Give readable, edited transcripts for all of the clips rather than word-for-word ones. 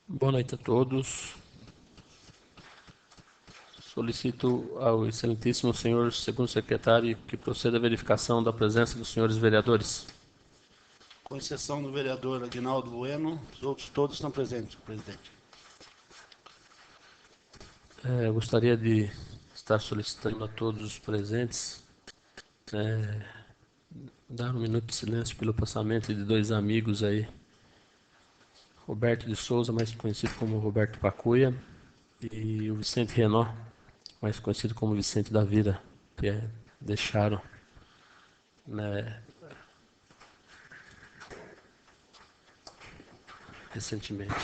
Boa noite a todos. Solicito ao excelentíssimo senhor segundo secretário que proceda à verificação da presença dos senhores vereadores. Com exceção do vereador Aguinaldo Bueno, os outros todos estão presentes, presidente. Gostaria de estar solicitando a todos os presentes dar um minuto de silêncio pelo passamento de dois amigos aí, Roberto de Souza, mais conhecido como Roberto Pacuia, e o Vicente Renó, mais conhecido como Vicente da Vila, que deixaram, né, recentemente.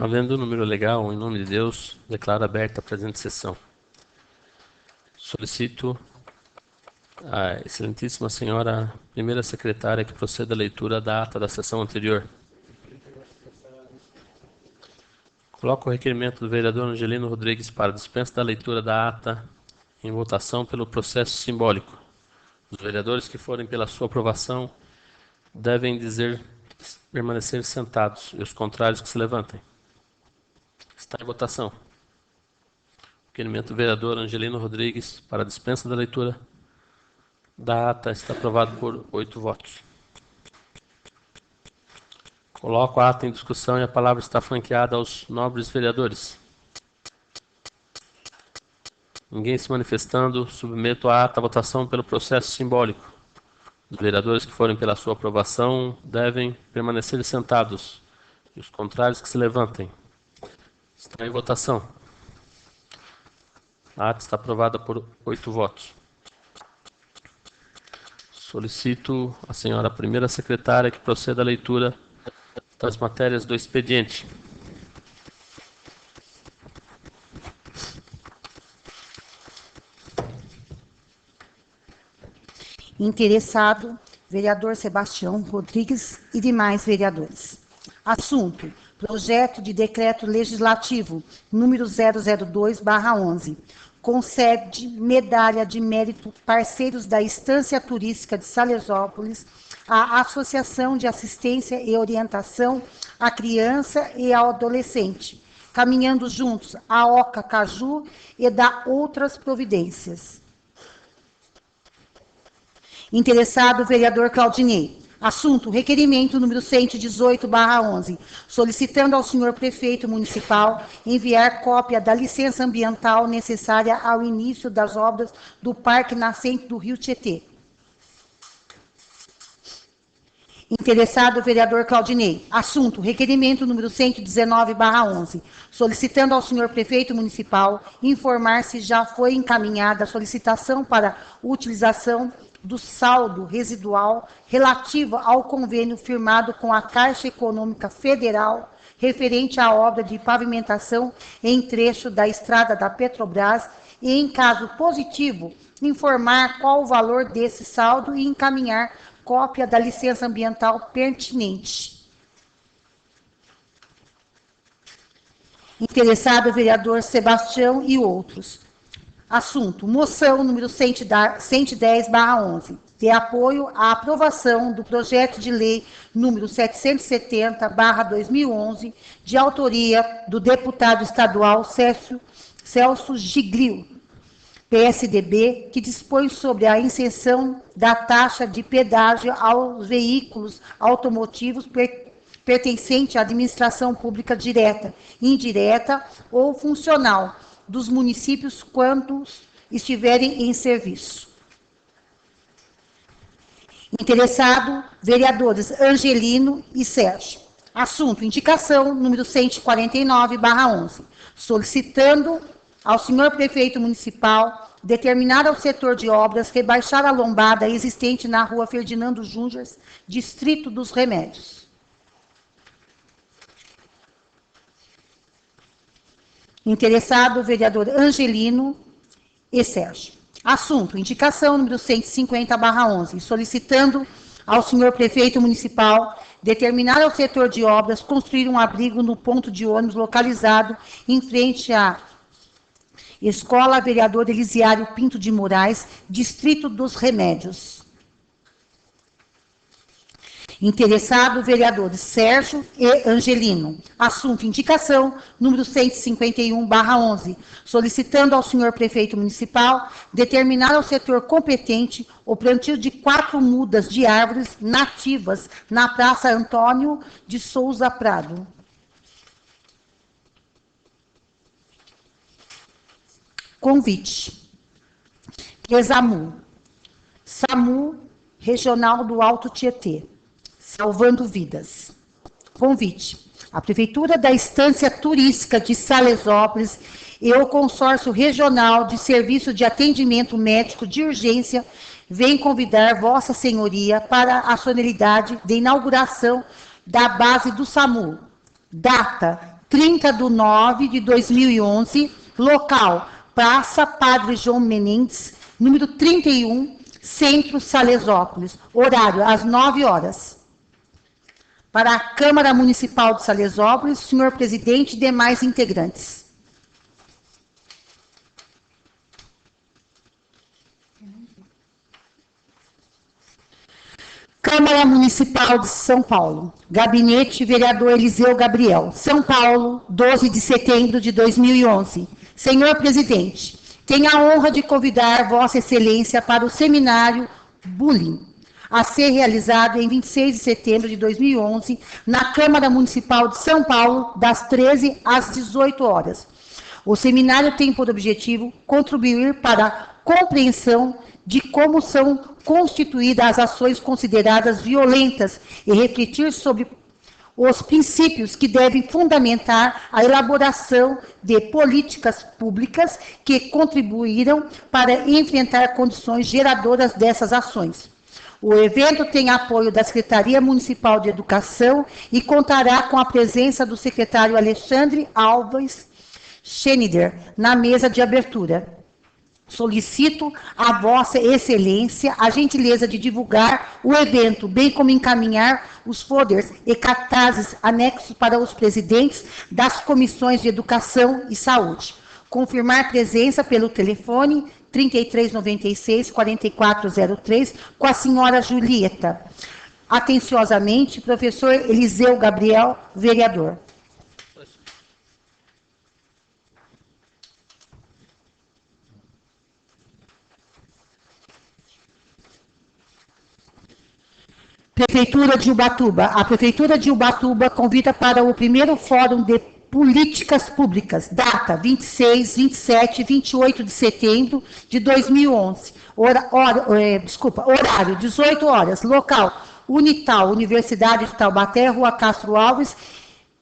Havendo o número legal, em nome de Deus, declaro aberta a presente sessão. Solicito à excelentíssima senhora primeira secretária que proceda à leitura da ata da sessão anterior. Coloco o requerimento do vereador Angelino Rodrigues para dispensa da leitura da ata em votação pelo processo simbólico. Os vereadores que forem pela sua aprovação devem permanecer sentados e os contrários que se levantem. Está em votação. Requerimento do vereador Angelino Rodrigues para dispensa da leitura da ata está aprovado por 8 votos. Coloco a ata em discussão e a palavra está franqueada aos nobres vereadores. Ninguém se manifestando, submeto a ata à votação pelo processo simbólico. Os vereadores que forem pela sua aprovação devem permanecer sentados e os contrários que se levantem. Está em votação. A ata está aprovada por 8 votos. Solicito à senhora primeira secretária que proceda à leitura das matérias do expediente. Interessado, vereador Sebastião Rodrigues e demais vereadores. Assunto: projeto de decreto legislativo número 002/11. Concede medalha de mérito parceiros da Estância Turística de Salesópolis à Associação de Assistência e Orientação à Criança e ao Adolescente, caminhando juntos à Oca Caju e da outras providências. Interessado, vereador Claudinei. Assunto: requerimento número 118/11, solicitando ao senhor prefeito municipal enviar cópia da licença ambiental necessária ao início das obras do Parque Nascente do Rio Tietê. Interessado, vereador Claudinei. Assunto: requerimento número 119/11, solicitando ao senhor prefeito municipal informar se já foi encaminhada a solicitação para utilização do saldo residual relativo ao convênio firmado com a Caixa Econômica Federal referente à obra de pavimentação em trecho da estrada da Petrobras e, em caso positivo, informar qual o valor desse saldo e encaminhar cópia da licença ambiental pertinente. Interessado o vereador Sebastião e outros. Assunto: moção número 110/11, de apoio à aprovação do projeto de lei número 770/2011, de autoria do deputado estadual Celso Giglio, PSDB, que dispõe sobre a isenção da taxa de pedágio aos veículos automotivos pertencente à administração pública direta, indireta ou funcional dos municípios quando estiverem em serviço. Interessado, vereadores Angelino e Sérgio. Assunto: indicação número 149/11, solicitando ao senhor prefeito municipal determinar ao setor de obras rebaixar a lombada existente na rua Ferdinando Júnior, distrito dos Remédios. Interessado, vereador Angelino e Sérgio. Assunto: indicação número 150/11, solicitando ao senhor prefeito municipal determinar ao setor de obras construir um abrigo no ponto de ônibus localizado em frente à Escola Vereador Elisiário Pinto de Moraes, distrito dos Remédios. Interessado, vereadores Sérgio e Angelino. Assunto: indicação número 151/11, solicitando ao senhor prefeito municipal determinar ao setor competente o plantio de 4 mudas de árvores nativas na Praça Antônio de Souza Prado. Convite: ESAMU, SAMU Regional do Alto Tietê, salvando vidas. Convite: a Prefeitura da Estância Turística de Salesópolis e o Consórcio Regional de Serviço de Atendimento Médico de Urgência vem convidar Vossa Senhoria para a solenidade de inauguração da base do SAMU. Data: 30/9/2011, local: Praça Padre João Menendez, número 31, Centro Salesópolis. Horário: às 9 horas. Para a Câmara Municipal de Salesópolis, senhor presidente e demais integrantes. Câmara Municipal de São Paulo. Gabinete vereador Eliseu Gabriel. São Paulo, 12 de setembro de 2011. Senhor presidente, tenho a honra de convidar Vossa Excelência para o seminário Bullying, a ser realizado em 26 de setembro de 2011, na Câmara Municipal de São Paulo, das 13 às 18 horas. O seminário tem por objetivo contribuir para a compreensão de como são constituídas as ações consideradas violentas e refletir sobre os princípios que devem fundamentar a elaboração de políticas públicas que contribuíram para enfrentar condições geradoras dessas ações. O evento tem apoio da Secretaria Municipal de Educação e contará com a presença do secretário Alexandre Alves Schneider na mesa de abertura. Solicito a Vossa Excelência a gentileza de divulgar o evento, bem como encaminhar os folders e cartazes anexos para os presidentes das comissões de Educação e Saúde. Confirmar presença pelo telefone 3396-4403 com a senhora Julieta. Atenciosamente, professor Eliseu Gabriel, vereador. Prefeitura de Ubatuba. A Prefeitura de Ubatuba convida para o primeiro Fórum de Políticas Públicas, data 26, 27 e 28 de setembro de 2011. Horário, 18 horas. Local, Unital, Universidade de Taubaté, Rua Castro Alves,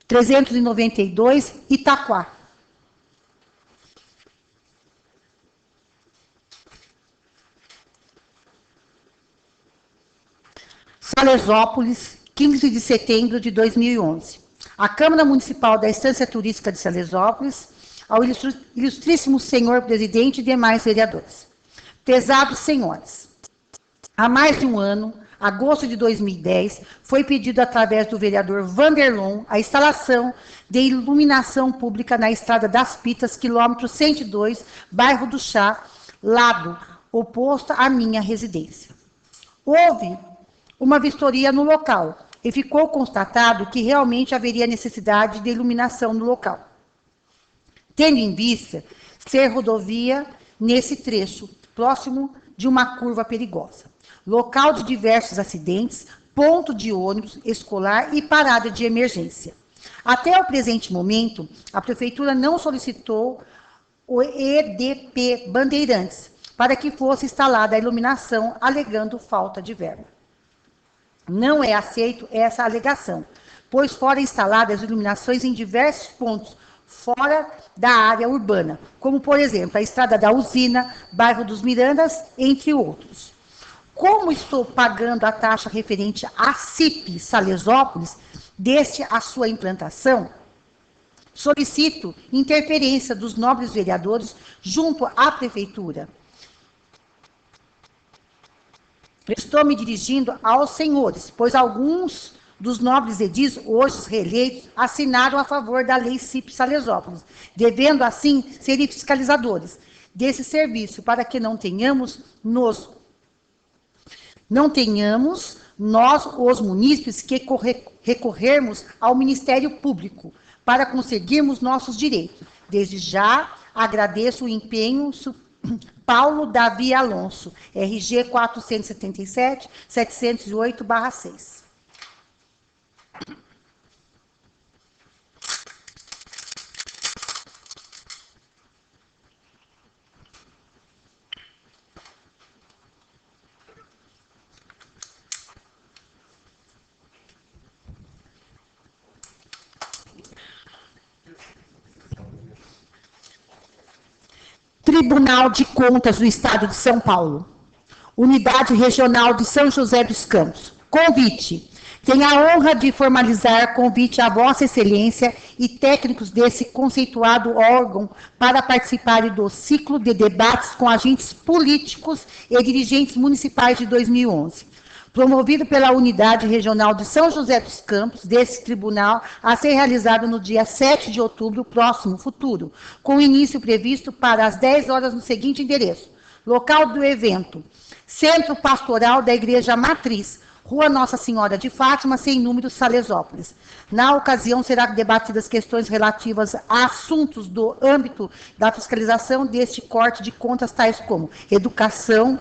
392, Itaquá. Salesópolis, 15 de setembro de 2011. A Câmara Municipal da Estância Turística de Salesópolis, ao ilustríssimo senhor presidente e demais vereadores. Pesados senhores, há mais de um ano, agosto de 2010, foi pedido através do vereador Vanderlon a instalação de iluminação pública na Estrada das Pitas, quilômetro 102, bairro do Chá, lado oposto à minha residência. Houve uma vistoria no local e ficou constatado que realmente haveria necessidade de iluminação no local, tendo em vista ser rodovia nesse trecho, próximo de uma curva perigosa, local de diversos acidentes, ponto de ônibus escolar e parada de emergência. Até o presente momento, a Prefeitura não solicitou o EDP Bandeirantes para que fosse instalada a iluminação, alegando falta de verba. Não é aceito essa alegação, pois foram instaladas iluminações em diversos pontos fora da área urbana, como, por exemplo, a Estrada da Usina, bairro dos Mirandas, entre outros. Como estou pagando a taxa referente à CIP Salesópolis, desde a sua implantação, solicito interferência dos nobres vereadores junto à Prefeitura. Estou me dirigindo aos senhores, pois alguns dos nobres edis, hoje reeleitos, assinaram a favor da lei CIP Salesópolis, devendo, assim, serem fiscalizadores desse serviço, para que não tenhamos nós, os munícipes, que recorrermos ao Ministério Público para conseguirmos nossos direitos. Desde já, agradeço o empenho. Paulo Davi Alonso, RG 477-708/6. Tribunal de Contas do Estado de São Paulo, Unidade Regional de São José dos Campos. Convite. Tenho a honra de formalizar convite a Vossa Excelência e técnicos desse conceituado órgão para participarem do ciclo de debates com agentes políticos e dirigentes municipais de 2011. Promovido pela Unidade Regional de São José dos Campos, desse tribunal, a ser realizado no dia 7 de outubro, próximo futuro, com início previsto para as 10 horas no seguinte endereço. Local do evento: Centro Pastoral da Igreja Matriz, Rua Nossa Senhora de Fátima, sem número, Salesópolis. Na ocasião, serão debatidas questões relativas a assuntos do âmbito da fiscalização deste corte de contas, tais como educação,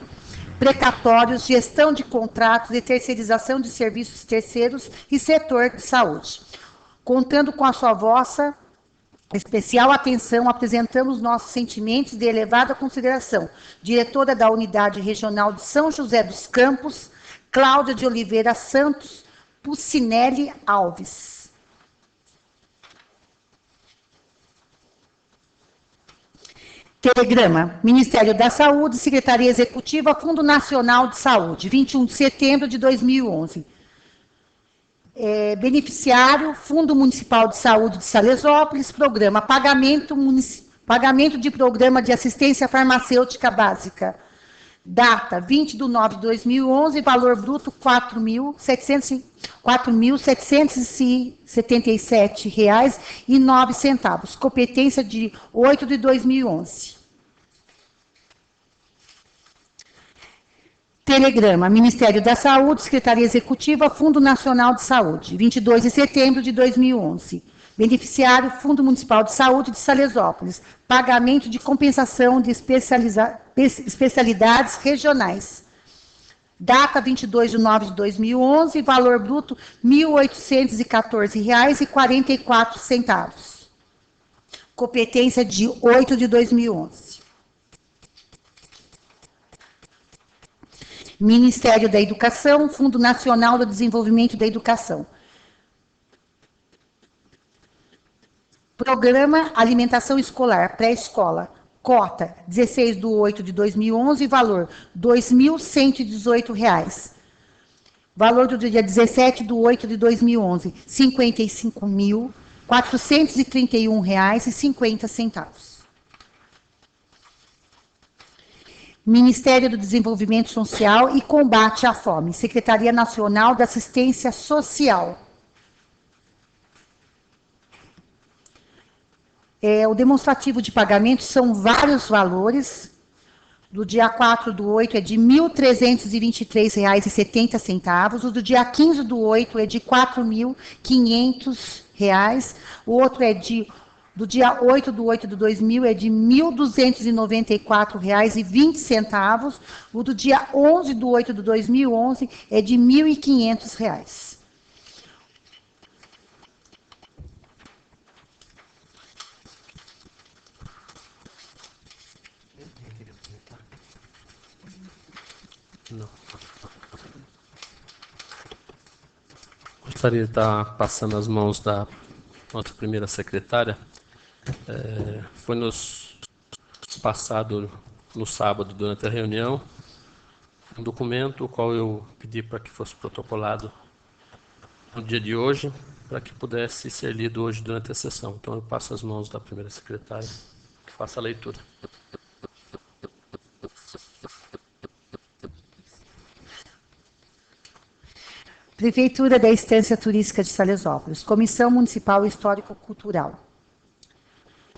precatórios, gestão de contratos e terceirização de serviços terceiros e setor de saúde. Contando com a sua vossa especial atenção, apresentamos nossos sentimentos de elevada consideração. Diretora da Unidade Regional de São José dos Campos, Cláudia de Oliveira Santos Pucinelli Alves. Telegrama: Ministério da Saúde, Secretaria Executiva, Fundo Nacional de Saúde, 21 de setembro de 2011. Beneficiário: Fundo Municipal de Saúde de Salesópolis, programa pagamento de programa de assistência farmacêutica básica. Data: 20/9/2011, valor bruto R$ 4.777,09. Competência de 8 de 2011. Telegrama: Ministério da Saúde, Secretaria Executiva, Fundo Nacional de Saúde, 22 de setembro de 2011. Beneficiário: Fundo Municipal de Saúde de Salesópolis. Pagamento de compensação de especialidades regionais. Data: 22/9/2011, valor bruto R$ 1.814,44. Competência de 8 de 2011. Ministério da Educação, Fundo Nacional do Desenvolvimento da Educação. Programa Alimentação Escolar, Pré-Escola, cota 16/8/2011, valor R$ 2.118. Valor do dia 17/8/2011, R$ 55.431,50. Ministério do Desenvolvimento Social e Combate à Fome, Secretaria Nacional da Assistência Social. O demonstrativo de pagamento são vários valores. Do dia 4/8 é de R$ 1.323,70. O do dia 15/8 é de R$ 4.500. O outro é do dia 8/8/2000 é de R$ 1.294,20. O do dia 11/8/2011 é de R$ 1.500. Não. Gostaria de estar passando as mãos da nossa primeira secretária. Foi nos passado no sábado, durante a reunião, um documento, o qual eu pedi para que fosse protocolado no dia de hoje, para que pudesse ser lido hoje durante a sessão. Então, eu passo as mãos da primeira secretária, que faça a leitura. Prefeitura da Estância Turística de Salesópolis, Comissão Municipal Histórico-Cultural.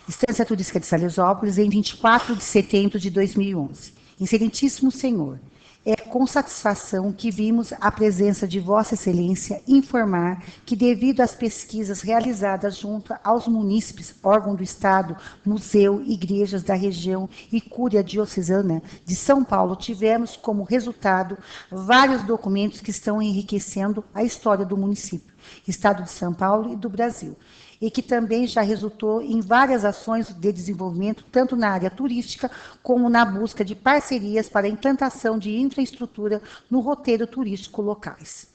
Estância Turística de Salesópolis, em 24 de setembro de 2011. Excelentíssimo Senhor, é com satisfação que vimos a presença de Vossa Excelência informar que, devido às pesquisas realizadas junto aos munícipes, órgão do Estado, museu, igrejas da região e Cúria Diocesana de São Paulo, tivemos como resultado vários documentos que estão enriquecendo a história do município, Estado de São Paulo e do Brasil, e que também já resultou em várias ações de desenvolvimento, tanto na área turística, como na busca de parcerias para a implantação de infraestrutura no roteiro turístico locais.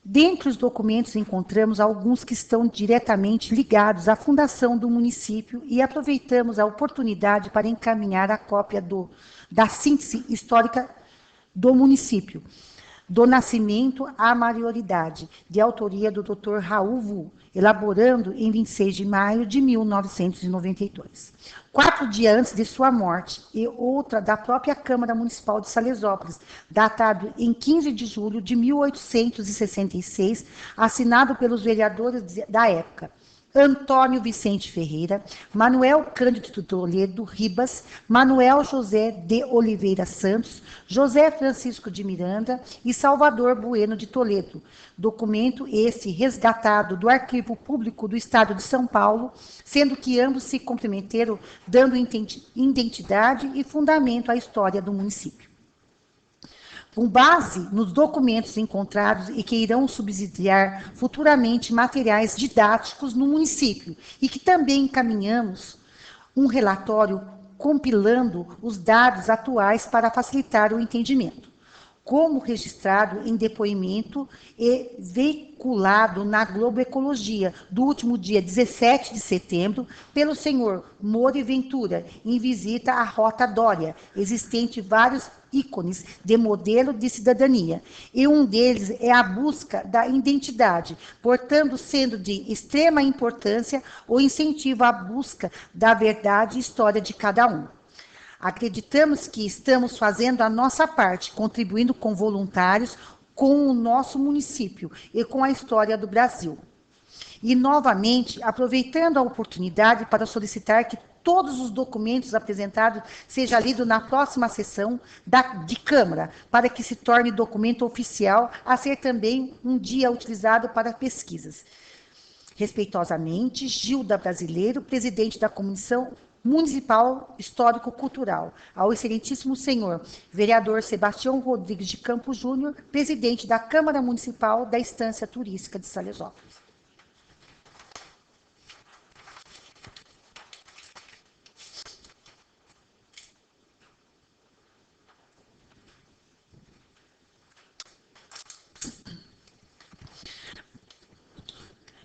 Dentre os documentos, encontramos alguns que estão diretamente ligados à fundação do município e aproveitamos a oportunidade para encaminhar a cópia da síntese histórica do município, do nascimento à maioridade, de autoria do Dr. Raul Vu, elaborando em 26 de maio de 1992. 4 dias antes de sua morte, e outra da própria Câmara Municipal de Salesópolis, datado em 15 de julho de 1866, assinado pelos vereadores da época: Antônio Vicente Ferreira, Manuel Cândido de Toledo Ribas, Manuel José de Oliveira Santos, José Francisco de Miranda e Salvador Bueno de Toledo. Documento esse resgatado do Arquivo Público do Estado de São Paulo, sendo que ambos se complementam, dando identidade e fundamento à história do município. Com base nos documentos encontrados e que irão subsidiar futuramente materiais didáticos no município, e que também encaminhamos um relatório compilando os dados atuais para facilitar o entendimento, como registrado em depoimento e veiculado na Globo Ecologia, do último dia 17 de setembro, pelo senhor Mori Ventura, em visita à Rota Dória, existente vários ícones de modelo de cidadania, e um deles é a busca da identidade, portanto, sendo de extrema importância o incentivo à busca da verdade e história de cada um. Acreditamos que estamos fazendo a nossa parte, contribuindo com voluntários, com o nosso município e com a história do Brasil. E, novamente, aproveitando a oportunidade para solicitar que todos os documentos apresentados sejam lidos na próxima sessão de Câmara, para que se torne documento oficial, a ser também um dia utilizado para pesquisas. Respeitosamente, Gilda Brasileiro, presidente da Comissão Municipal Histórico-Cultural. Ao excelentíssimo senhor vereador Sebastião Rodrigues de Campos Júnior, presidente da Câmara Municipal da Estância Turística de Salesópolis.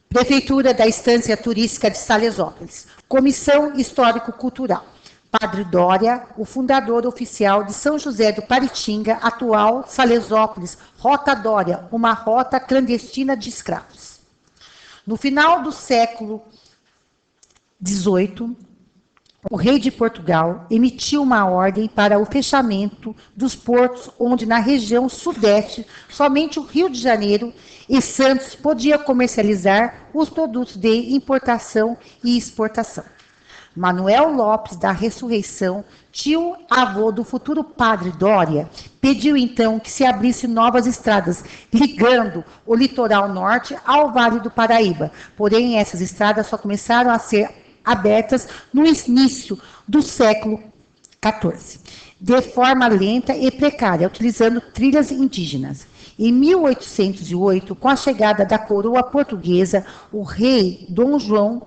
Prefeitura da Estância Turística de Salesópolis. Comissão Histórico-Cultural. Padre Dória, o fundador oficial de São José do Paritinga, atual Salesópolis, Rota Dória, uma rota clandestina de escravos. No final do século XVIII, o rei de Portugal emitiu uma ordem para o fechamento dos portos, onde na região sudeste somente o Rio de Janeiro e Santos podia comercializar os produtos de importação e exportação. Manuel Lopes da Ressurreição, tio-avô do futuro padre Dória, pediu então que se abrisse novas estradas, ligando o litoral norte ao Vale do Paraíba. Porém, essas estradas só começaram a ser abertas no início do século XIV, de forma lenta e precária, utilizando trilhas indígenas. Em 1808, com a chegada da coroa portuguesa, o rei Dom João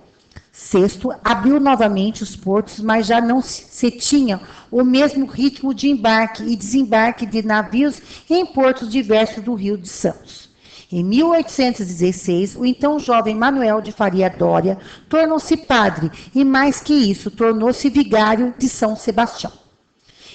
VI abriu novamente os portos, mas já não se tinha o mesmo ritmo de embarque e desembarque de navios em portos diversos do Rio de Santos. Em 1816, o então jovem Manuel de Faria Dória tornou-se padre e, mais que isso, tornou-se vigário de São Sebastião.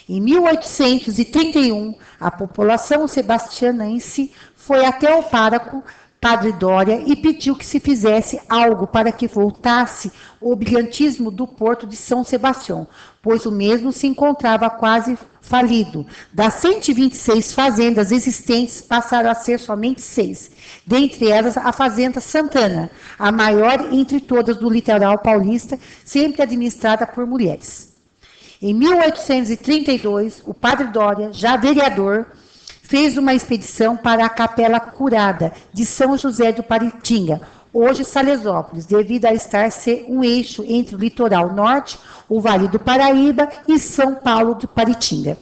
Em 1831, a população sebastianense foi até o pároco Padre Dória e pediu que se fizesse algo para que voltasse o brilhantismo do porto de São Sebastião, pois o mesmo se encontrava quase falido. Das 126 fazendas existentes, passaram a ser somente 6, dentre elas a Fazenda Santana, a maior entre todas do litoral paulista, sempre administrada por mulheres. Em 1832, o Padre Dória, já vereador, fez uma expedição para a Capela Curada de São José do Paritinga, hoje Salesópolis, devido a estar ser um eixo entre o litoral norte, o Vale do Paraíba e São Paulo do Paritinga.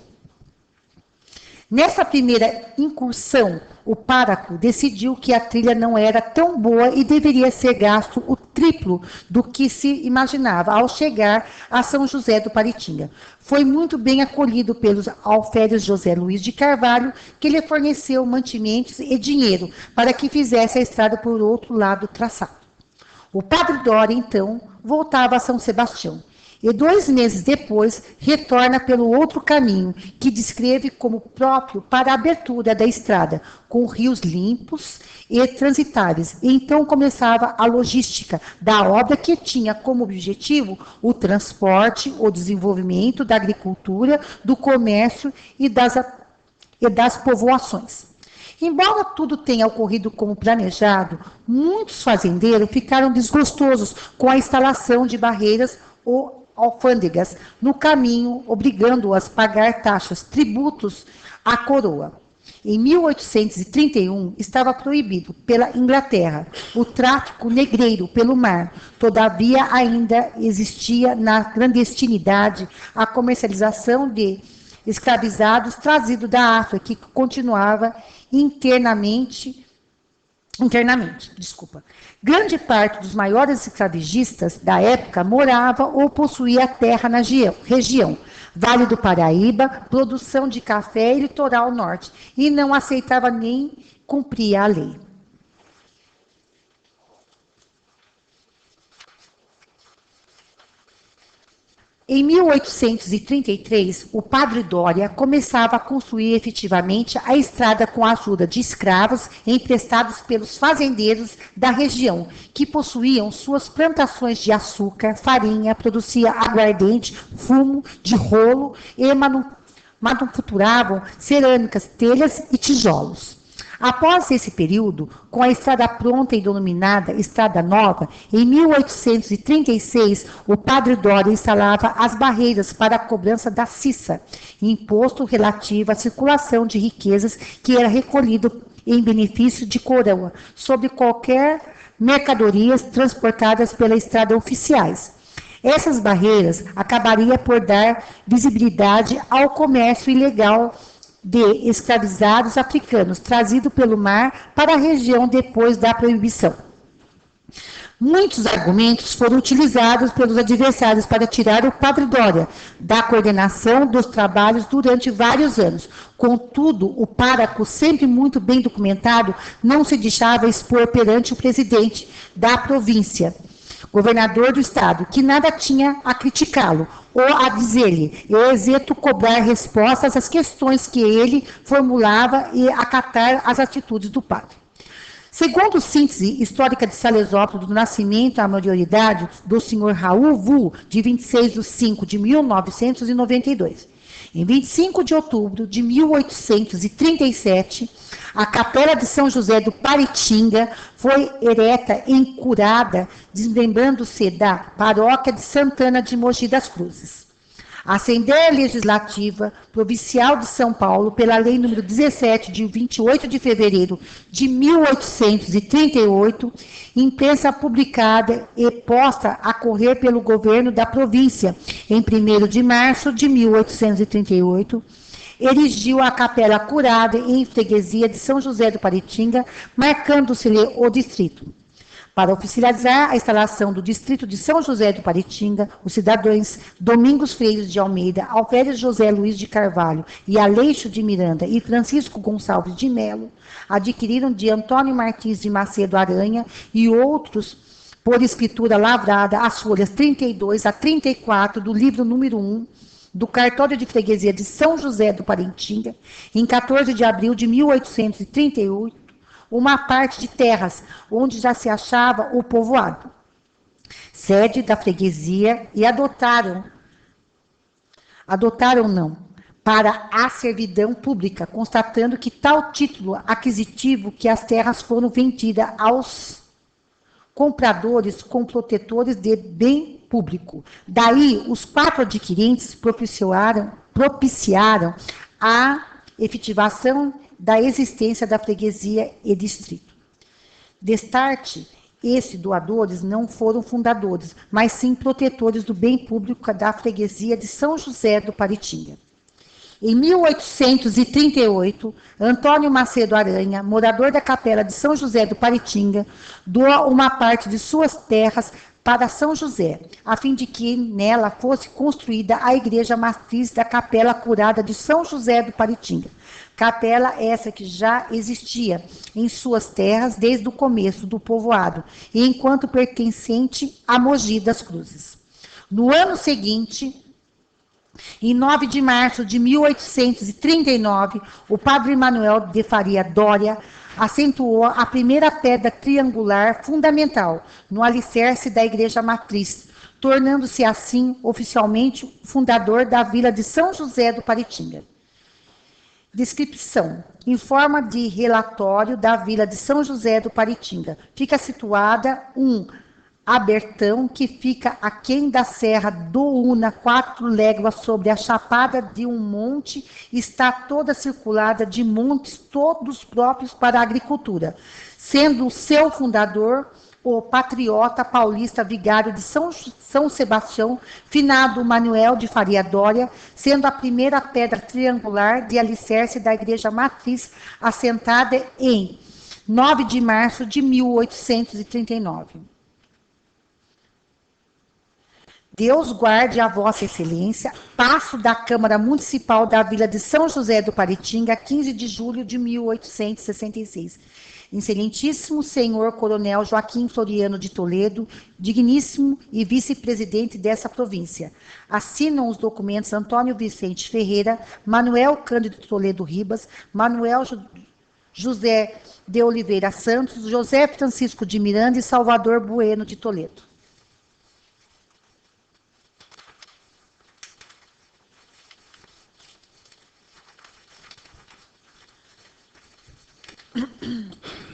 Nessa primeira incursão, o pároco decidiu que a trilha não era tão boa e deveria ser gasto o triplo do que se imaginava ao chegar a São José do Paritinga. Foi muito bem acolhido pelos alferes José Luiz de Carvalho, que lhe forneceu mantimentos e dinheiro para que fizesse a estrada por outro lado do traçado. O Padre Dória, então, voltava a São Sebastião. E 2 meses depois, retorna pelo outro caminho, que descreve como próprio para a abertura da estrada, com rios limpos e transitáveis. E então começava a logística da obra, que tinha como objetivo o transporte, o desenvolvimento da agricultura, do comércio e das povoações. Embora tudo tenha ocorrido como planejado, muitos fazendeiros ficaram desgostosos com a instalação de barreiras ou alfândegas no caminho, obrigando-as a pagar taxas, tributos à coroa. Em 1831, estava proibido pela Inglaterra o tráfico negreiro pelo mar. Todavia, ainda existia na clandestinidade a comercialização de escravizados trazidos da África, que continuava internamente. Grande parte dos maiores escravigistas da época morava ou possuía terra na região, Vale do Paraíba, produção de café e litoral norte, e não aceitava nem cumprir a lei. Em 1833, o Padre Dória começava a construir efetivamente a estrada com a ajuda de escravos emprestados pelos fazendeiros da região, que possuíam suas plantações de açúcar, farinha, produzia aguardente, fumo de rolo e manufaturavam cerâmicas, telhas e tijolos. Após esse período, com a estrada pronta e denominada Estrada Nova, em 1836, o Padre Dória instalava as barreiras para a cobrança da cissa, imposto relativo à circulação de riquezas que era recolhido em benefício de coroa, sobre qualquer mercadorias transportadas pela estrada oficiais. Essas barreiras acabariam por dar visibilidade ao comércio ilegal de escravizados africanos, trazido pelo mar para a região depois da proibição. Muitos argumentos foram utilizados pelos adversários para tirar o Padre Dória da coordenação dos trabalhos durante vários anos. Contudo, o pároco, sempre muito bem documentado, não se deixava expor perante o presidente da província, governador do estado, que nada tinha a criticá-lo ou a dizer-lhe, exceto cobrar respostas às questões que ele formulava e acatar as atitudes do padre. Segundo síntese histórica de Salesópolis, do nascimento à maioridade do senhor Raul Vu, de 26 de 5 de 1992. Em 25 de outubro de 1837, a Capela de São José do Paritinga foi ereta e curada, desmembrando-se da paróquia de Santana de Mogi das Cruzes. A Assembleia Legislativa Provincial de São Paulo, pela Lei nº 17, de 28 de fevereiro de 1838, imprensa publicada e posta a correr pelo governo da província, em 1º de março de 1838, erigiu a capela curada em freguesia de São José do Paritinga, marcando-se-lhe o distrito. Para oficializar a instalação do distrito de São José do Paritinga, os cidadãos Domingos Freire de Almeida, Alferes José Luiz de Carvalho e Aleixo de Miranda e Francisco Gonçalves de Melo adquiriram de Antônio Martins de Macedo Aranha e outros, por escritura lavrada, as folhas 32 a 34 do livro número 1 do cartório de freguesia de São José do Paritinga, em 14 de abril de 1838, uma parte de terras onde já se achava o povoado, sede da freguesia, e adotaram não, para a servidão pública, constatando que tal título aquisitivo que as terras foram vendidas aos compradores com protetores de bem público. Daí, os 4 adquirentes propiciaram a efetivação da existência da freguesia e distrito. Destarte, esses doadores não foram fundadores, mas sim protetores do bem público da freguesia de São José do Paritinga. Em 1838, Antônio Macedo Aranha, morador da capela de São José do Paritinga, doa uma parte de suas terras para São José, a fim de que nela fosse construída a igreja matriz da capela curada de São José do Paritinga. Capela essa que já existia em suas terras desde o começo do povoado, e enquanto pertencente a Mogi das Cruzes. No ano seguinte, em 9 de março de 1839, o padre Manuel de Faria Dória acentuou a primeira pedra triangular fundamental no alicerce da igreja matriz, tornando-se assim oficialmente o fundador da vila de São José do Paritinga. Descrição. Em forma de relatório da vila de São José do Paritinga, fica situada um abertão que fica aquém da Serra do Una, 4 léguas sobre a chapada de um monte, está toda circulada de montes todos próprios para a agricultura, sendo o seu fundador o patriota paulista vigário de São Sebastião, finado Manuel de Faria Dória, sendo a primeira pedra triangular de alicerce da igreja matriz, assentada em 9 de março de 1839. Deus guarde a Vossa Excelência, passo da Câmara Municipal da Vila de São José do Paritinga, 15 de julho de 1866. Excelentíssimo senhor Coronel Joaquim Floriano de Toledo, digníssimo e vice-presidente dessa província. Assinam os documentos Antônio Vicente Ferreira, Manuel Cândido Toledo Ribas, Manuel José de Oliveira Santos, José Francisco de Miranda e Salvador Bueno de Toledo.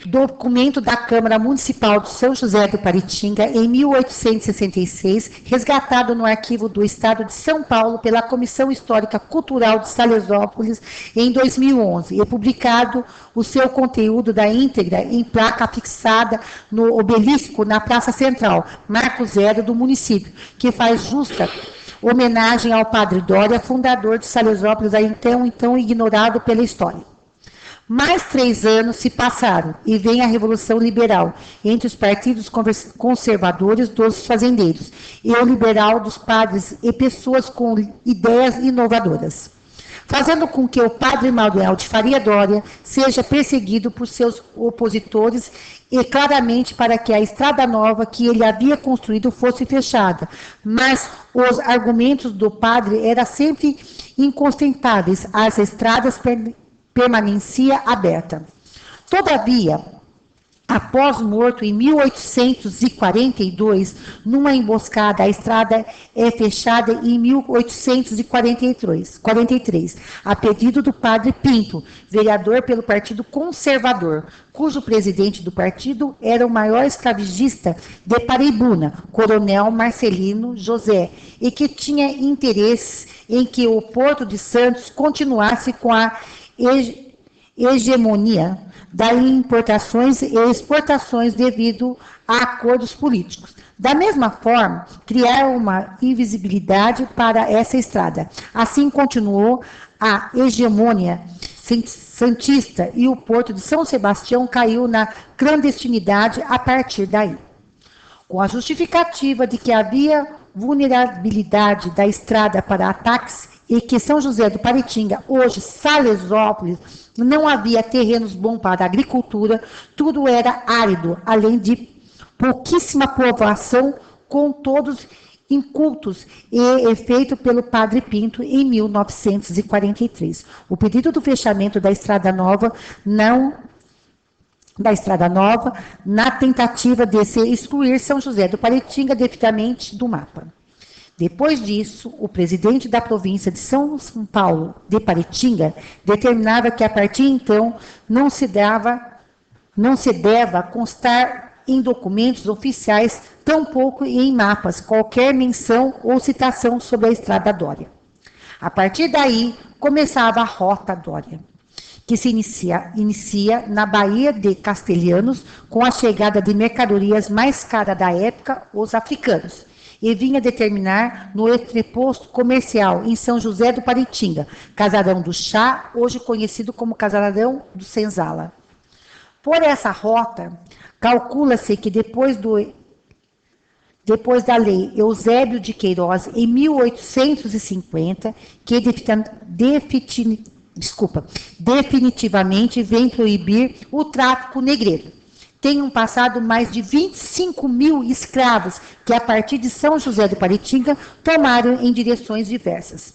Documento da Câmara Municipal de São José do Paritinga, em 1866, resgatado no Arquivo do Estado de São Paulo pela Comissão Histórica Cultural de Salesópolis em 2011, e publicado o seu conteúdo da íntegra em placa fixada no obelisco na Praça Central, Marco Zero do município, que faz justa homenagem ao Padre Dória, fundador de Salesópolis, então ignorado pela história. Mais 3 anos se passaram e vem a Revolução Liberal entre os partidos conservadores dos fazendeiros e o liberal dos padres e pessoas com ideias inovadoras, fazendo com que o padre Manuel de Faria Dória seja perseguido por seus opositores e claramente para que a estrada nova que ele havia construído fosse fechada. Mas os argumentos do padre eram sempre incontentáveis, as estradas permanecia aberta. Todavia, Após morto em 1842, numa emboscada, a estrada é fechada em 1843, a pedido do padre Pinto, vereador pelo Partido Conservador, cujo presidente do partido era o maior escravagista de Paraibuna, Coronel Marcelino José, e que tinha interesse em que o Porto de Santos continuasse com a hegemonia das importações e exportações devido a acordos políticos. Da mesma forma, criar uma invisibilidade para essa estrada. Assim continuou a hegemonia santista e o Porto de São Sebastião caiu na clandestinidade a partir daí. Com a justificativa de que havia vulnerabilidade da estrada para ataques e que São José do Paritinga, hoje Salesópolis, não havia terrenos bons para a agricultura, tudo era árido, além de pouquíssima povoação, com todos incultos, e feito pelo padre Pinto em 1943. O pedido do fechamento da Estrada Nova, na tentativa de se excluir São José do Paritinga definitivamente do mapa. Depois disso, o presidente da província de São Paulo, de Paritinga, determinava que a partir então não se deva constar em documentos oficiais, tampouco em mapas, qualquer menção ou citação sobre a Estrada Dória. A partir daí, começava a Rota Dória, que se inicia na Baía de Castelhanos, com a chegada de mercadorias mais caras da época, os africanos, e vinha determinar no entreposto comercial em São José do Paritinga, Casarão do Chá, hoje conhecido como Casarão do Senzala. Por essa rota, calcula-se que depois da lei Eusébio de Queiroz, em 1850, que definitivamente vem proibir o tráfico negreiro. Tenham passado mais de 25 mil escravos que, a partir de São José do Paritinga, tomaram em direções diversas.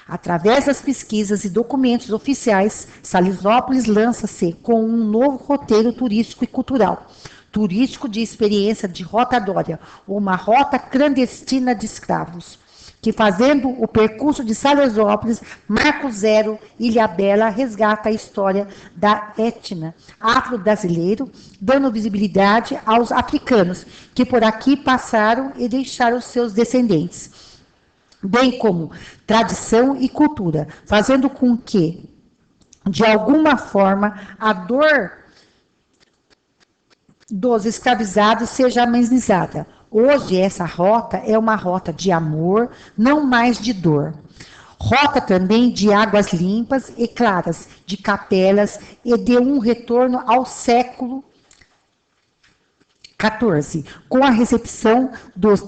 Através das pesquisas e documentos oficiais, Salesópolis lança-se com um novo roteiro turístico e cultural, turístico de experiência de Rota Dória, uma rota clandestina de escravos, que, fazendo o percurso de Salesópolis, Marco Zero, Ilhabela, resgata a história da etnia afro-brasileiro, dando visibilidade aos africanos que por aqui passaram e deixaram seus descendentes, bem como tradição e cultura, fazendo com que, de alguma forma, a dor dos escravizados seja amenizada. Hoje, essa rota é uma rota de amor, não mais de dor. Rota também de águas limpas e claras, de capelas e de um retorno ao século XIV, com a recepção dos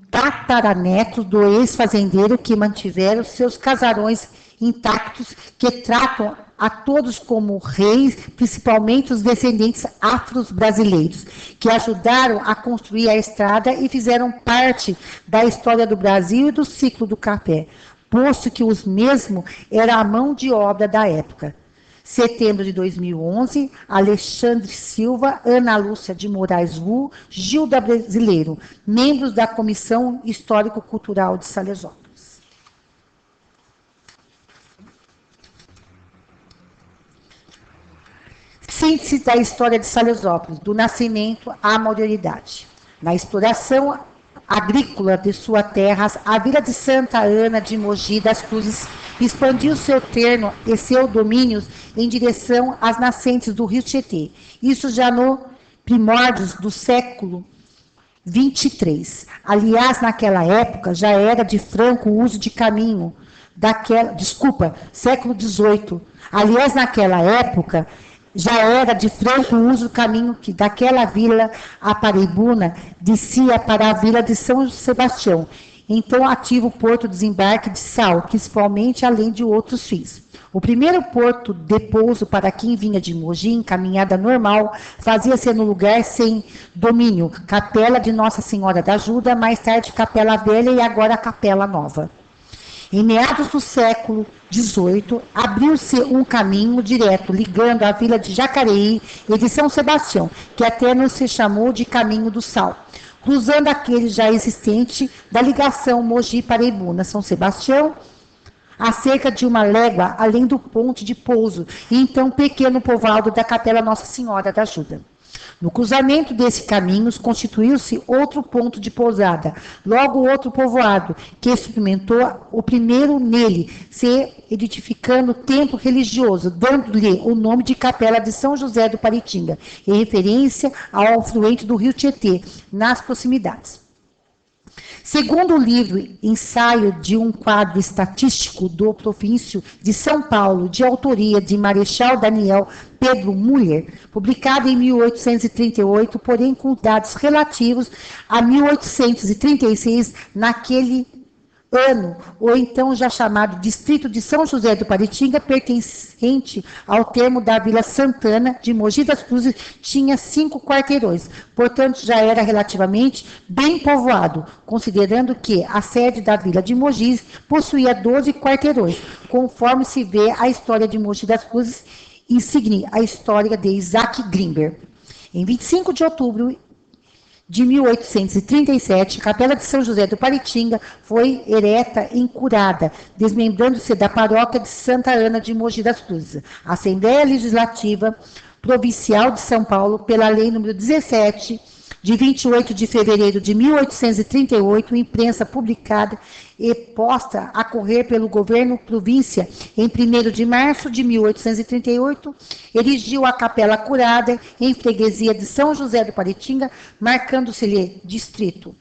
tataranetos do ex-fazendeiro que mantiveram seus casarões intactos, que tratam a todos como reis, principalmente os descendentes afro-brasileiros, que ajudaram a construir a estrada e fizeram parte da história do Brasil e do ciclo do café, posto que os mesmos era a mão de obra da época. Setembro de 2011, Alexandre Silva, Ana Lúcia de Moraes Wu, Gilda Brasileiro, membros da Comissão Histórico-Cultural de Salesópolis. Síntese da história de Salesópolis, do nascimento à maioridade. Na exploração agrícola de sua terra, a vila de Santa Ana de Mogi das Cruzes expandiu seu terreno e seus domínios em direção às nascentes do rio Tietê. Isso já no primórdios do século 23. Aliás, naquela época, já era de franco o uso de caminho século 18. Aliás, naquela época, já era de franco uso do caminho que daquela vila a Paraibuna descia para a vila de São Sebastião, então ativo porto de desembarque de sal, principalmente além de outros fins. O primeiro porto de pouso para quem vinha de Mogi, em caminhada normal, fazia-se no lugar sem domínio, Capela de Nossa Senhora da Ajuda, mais tarde Capela Velha e agora Capela Nova. Em meados do século XVIII, abriu-se um caminho direto ligando a vila de Jacareí e de São Sebastião, que até não se chamou de Caminho do Sal, cruzando aquele já existente da ligação Mogi-Paraibuna-São Sebastião, a cerca de uma légua além do ponto de pouso, e então pequeno povoado da Capela Nossa Senhora da Ajuda. No cruzamento desse caminho constituiu-se outro ponto de pousada, logo outro povoado, que experimentou o primeiro nele, se edificando templo religioso, dando-lhe o nome de Capela de São José do Paritinga, em referência ao afluente do rio Tietê, nas proximidades. Segundo o livro Ensaio de um Quadro Estatístico do Província de São Paulo, de autoria de Marechal Daniel Pedro Müller, publicado em 1838, porém com dados relativos a 1836, naquele ano, ou então já chamado Distrito de São José do Paritinga, pertencente ao termo da Vila Santana de Mogi das Cruzes, tinha 5 quarteirões, portanto já era relativamente bem povoado, considerando que a sede da Vila de Mogi possuía 12 quarteirões, conforme se vê a história de Mogi das Cruzes, insigne a história de Isaac Grimber. Em 25 de outubro de 1837, a Capela de São José do Paritinga foi ereta e curada, desmembrando-se da paróquia de Santa Ana de Mogi das Cruzes. A Assembleia Legislativa Provincial de São Paulo, pela Lei nº 17, de 28 de fevereiro de 1838, imprensa publicada e posta a correr pelo governo província em 1º de março de 1838, erigiu a Capela Curada em freguesia de São José do Paritinga, marcando-se-lhe distrito.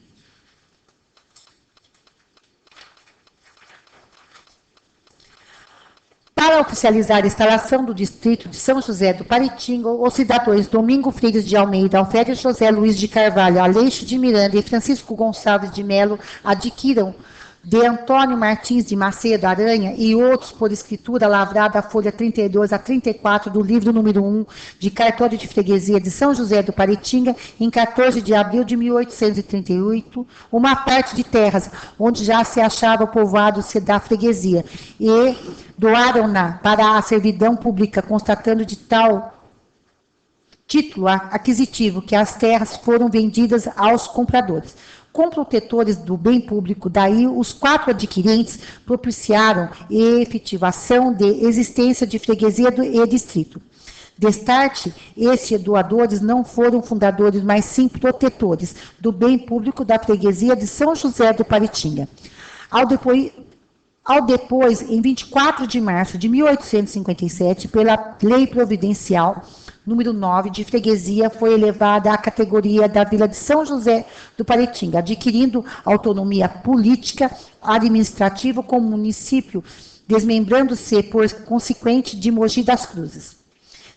Para oficializar a instalação do distrito de São José do Paritinga, os cidadãos Domingo Freires de Almeida, Alfredo José Luiz de Carvalho, Aleixo de Miranda e Francisco Gonçalves de Melo adquiram de Antônio Martins de Macedo Aranha e outros por escritura lavrada a folha 32 a 34 do livro número 1 de cartório de freguesia de São José do Paritinga, em 14 de abril de 1838, uma parte de terras onde já se achava o povoado da freguesia, e doaram-na para a servidão pública, constatando de tal título aquisitivo que as terras foram vendidas aos compradores. Com protetores do bem público, daí os 4 adquirentes propiciaram a efetivação de existência de freguesia e distrito. Destarte, estes doadores não foram fundadores, mas sim protetores do bem público da freguesia de São José do Paritinga. Ao depois, em 24 de março de 1857, pela Lei Providencial número 9 de freguesia, foi elevada à categoria da Vila de São José do Paritinga, adquirindo autonomia política, administrativa como município, desmembrando-se por consequente de Mogi das Cruzes.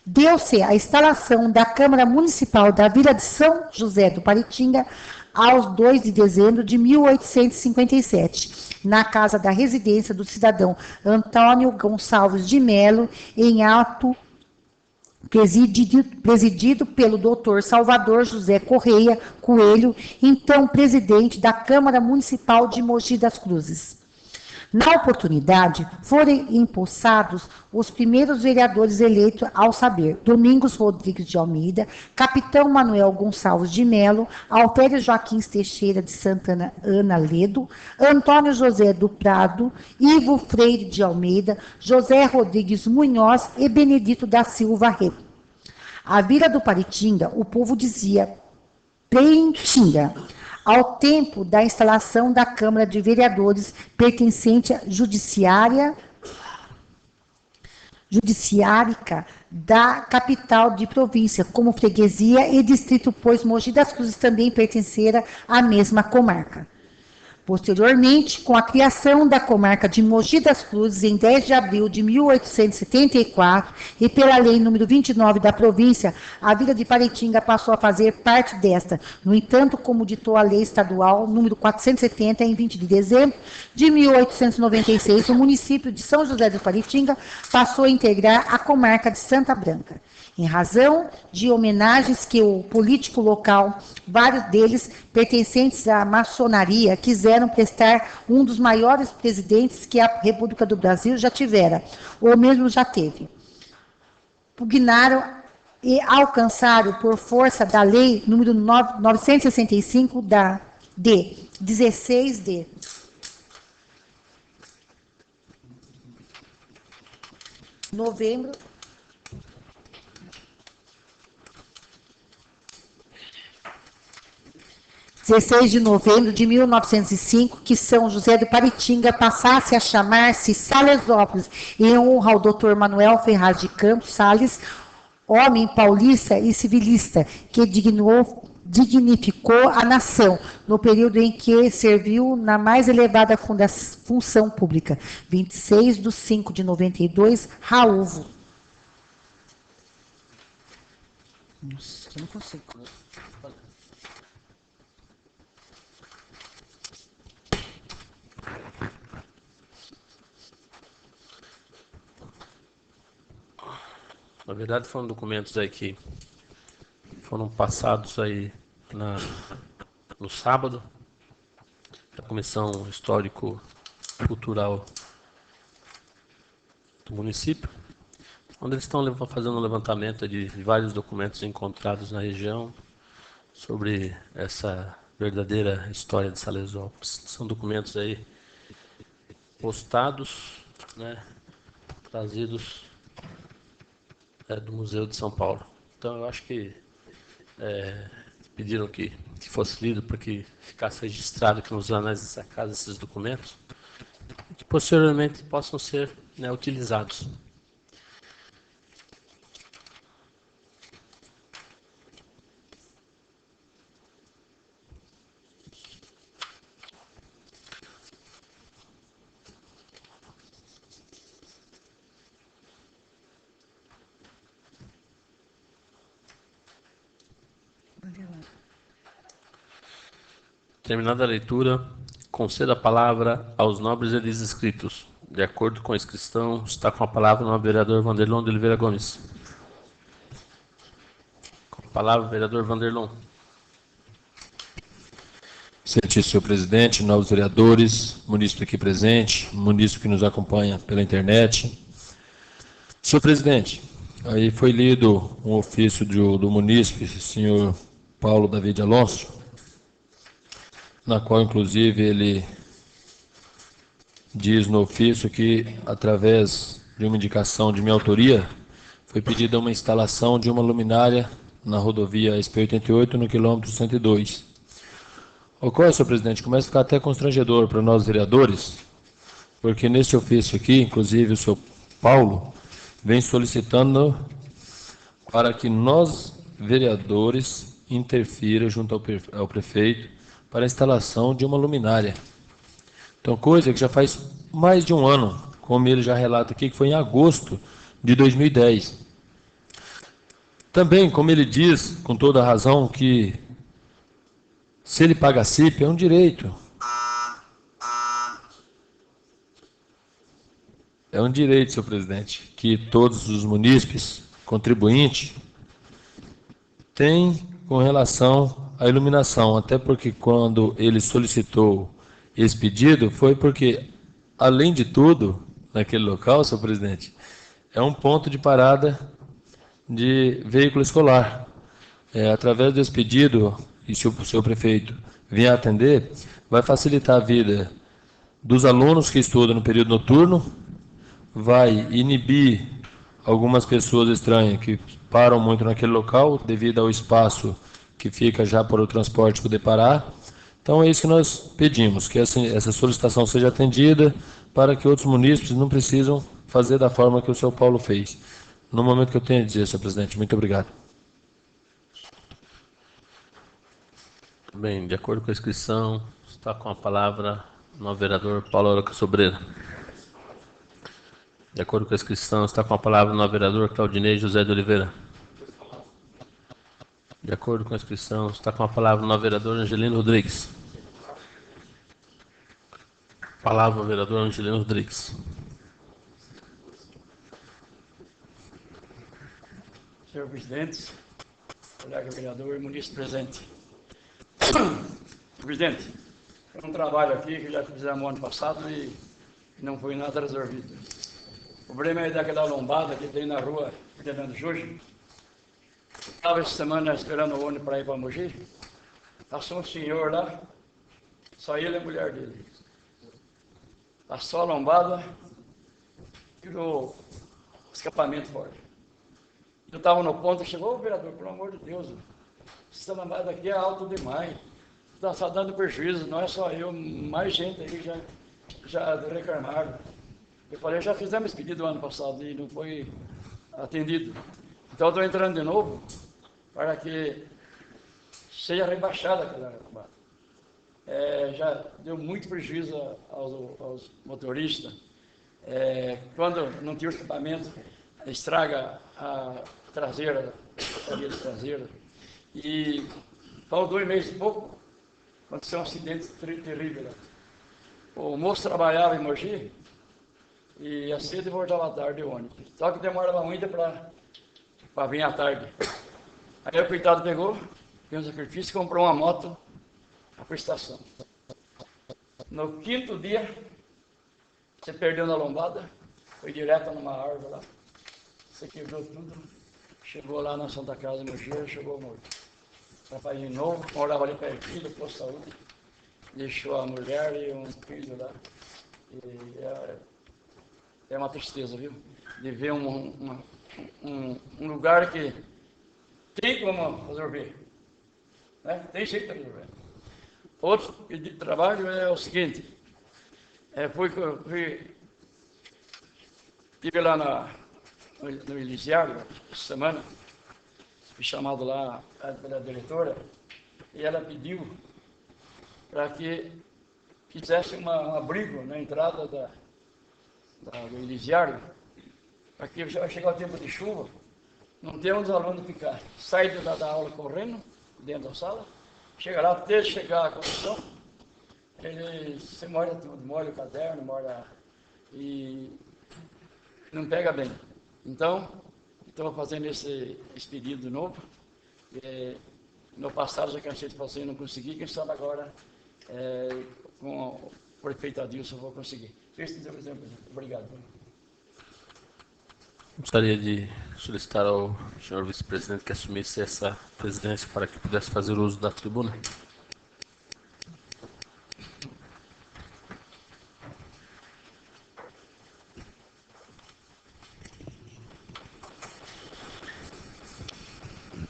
Deu-se a instalação da Câmara Municipal da Vila de São José do Paritinga aos 2 de dezembro de 1857, na casa da residência do cidadão Antônio Gonçalves de Melo, em ato presidido pelo doutor Salvador José Correia Coelho, então presidente da Câmara Municipal de Mogi das Cruzes. Na oportunidade, foram empossados os primeiros vereadores eleitos, ao saber, Domingos Rodrigues de Almeida, Capitão Manuel Gonçalves de Melo, Alfredo Joaquim Teixeira de Santana Ana Ledo, Antônio José do Prado, Ivo Freire de Almeida, José Rodrigues Munhoz e Benedito da Silva Rego. A Vila do Paritinga, o povo dizia Prentinga, ao tempo da instalação da Câmara de Vereadores pertencente à judiciárica da capital de província, como freguesia e distrito, pois Mogi das Cruzes também pertencera à mesma comarca. Posteriormente, com a criação da comarca de Mogi das Cruzes, em 10 de abril de 1874, e pela lei número 29 da província, a Vila de Paritinga passou a fazer parte desta. No entanto, como ditou a lei estadual número 470, em 20 de dezembro de 1896, o município de São José do Paritinga passou a integrar a comarca de Santa Branca. Em razão de homenagens que o político local, vários deles pertencentes à maçonaria quiseram prestar um dos maiores presidentes que a República do Brasil já tivera, ou mesmo já teve. Pugnaram e alcançaram, por força da lei número 965 de 16 de novembro 16 de novembro de 1905, que São José do Paritinga passasse a chamar-se Salesópolis, em honra ao Dr. Manuel Ferraz de Campos Sales, homem paulista e civilista, que dignificou a nação, no período em que serviu na mais elevada função pública. 26 de 5 de 92, Raulvo. Nossa, eu não consigo. Na verdade, foram documentos aí que foram passados aí no sábado, da Comissão Histórico-Cultural do município, onde eles estão fazendo um levantamento de vários documentos encontrados na região sobre essa verdadeira história de Salesópolis. São documentos aí postados, né, trazidos do Museu de São Paulo. Então, eu acho que pediram que fosse lido para que ficasse registrado aqui nos anais dessa casa esses documentos e que posteriormente possam ser, né, utilizados. Terminada a leitura, conceda a palavra aos nobres eles inscritos. De acordo com a inscrição, está com a palavra o nobre vereador Vanderlon de Oliveira Gomes. Com a palavra, vereador Vanderlon. Excelentíssimo senhor presidente, novos vereadores, munícipe aqui presente, munícipe que nos acompanha pela internet. Senhor presidente, aí foi lido um ofício do munícipe, senhor Paulo David Alonso, na qual, inclusive, ele diz no ofício que, através de uma indicação de minha autoria, foi pedida uma instalação de uma luminária na rodovia SP-88, no quilômetro 102. Ocorre, senhor presidente, começa a ficar até constrangedor para nós vereadores, porque nesse ofício aqui, inclusive o senhor Paulo, vem solicitando para que nós, vereadores, interfira junto ao prefeito para a instalação de uma luminária. Então, coisa que já faz mais de um ano, como ele já relata aqui, que foi em agosto de 2010. Também, como ele diz, com toda a razão, que se ele paga a CIP, é um direito. É um direito, senhor presidente, que todos os munícipes contribuintes têm com relação à iluminação, até porque quando ele solicitou esse pedido, foi porque, além de tudo, naquele local, senhor presidente, é um ponto de parada de veículo escolar. Através desse pedido, e se o senhor prefeito vier atender, vai facilitar a vida dos alunos que estudam no período noturno, vai inibir algumas pessoas estranhas que param muito naquele local, devido ao espaço que fica já para o transporte poder parar. Então é isso que nós pedimos, que essa solicitação seja atendida, para que outros munícipes não precisam fazer da forma que o senhor Paulo fez. No momento que eu tenho a dizer, senhor presidente, muito obrigado. Bem, de acordo com a inscrição, está com a palavra o vereador Paulo Aroca Sobreira. De acordo com a inscrição, está com a palavra o vereador Claudinei José de Oliveira. De acordo com a inscrição, está com a palavra o vereador Angelino Rodrigues. Palavra o vereador Angelino Rodrigues. Senhor presidente, colega vereador e munícipe presente. Presidente, é um trabalho aqui que já fizemos ano passado e não foi nada resolvido. O problema é daquela lombada que tem na rua Fernando Jorge. Estava essa semana esperando o ônibus para ir para Mogi. Passou um senhor lá, só ele e a mulher dele. Passou a lombada, tirou o escapamento fora. Eu estava no ponto, chegou, vereador, pelo amor de Deus, essa lombada aqui é alta demais. Está só dando prejuízo, não é só eu, mais gente aí já reclamaram. Eu falei, já fizemos esse pedido ano passado e não foi atendido. Então, estou entrando de novo para que seja rebaixada aquela lombada. Já deu muito prejuízo aos motoristas. Quando não tinha o escapamento, estraga a traseira, a parede traseira. E faltam 2 meses e pouco, aconteceu um acidente terrível. O moço trabalhava em Mogi e ia cedo e voltava à tarde de ônibus. Só que demorava muito para vir à tarde. Aí o coitado pegou, fez um sacrifício e comprou uma moto para a prestação. No 5º dia, você perdeu na lombada, foi direto numa árvore lá, você quebrou tudo, chegou lá na Santa Casa, no Mogi, chegou morto. Rapaz de novo, morava ali pertinho do posto de saúde, deixou a mulher e um filho lá. E é uma tristeza, viu? De ver um lugar que tem como resolver. Né? Tem jeito de resolver. Outro pedido de trabalho é o seguinte, estive lá no Elisiário, essa semana, fui chamado lá pela diretora, e ela pediu para que fizesse um abrigo na entrada do Elisiário, para que já chegar o tempo de chuva, não tem onde os alunos ficar. Sai da aula correndo, dentro da sala, chega lá, até chegar a condição, você molha tudo, molha o caderno, molha e não pega bem. Então, estou fazendo esse pedido novo. No passado já cansei de fazer e não consegui, quem sabe agora com o prefeito Adilson eu vou conseguir. Obrigado. Gostaria de solicitar ao senhor vice-presidente que assumisse essa presidência para que pudesse fazer uso da tribuna.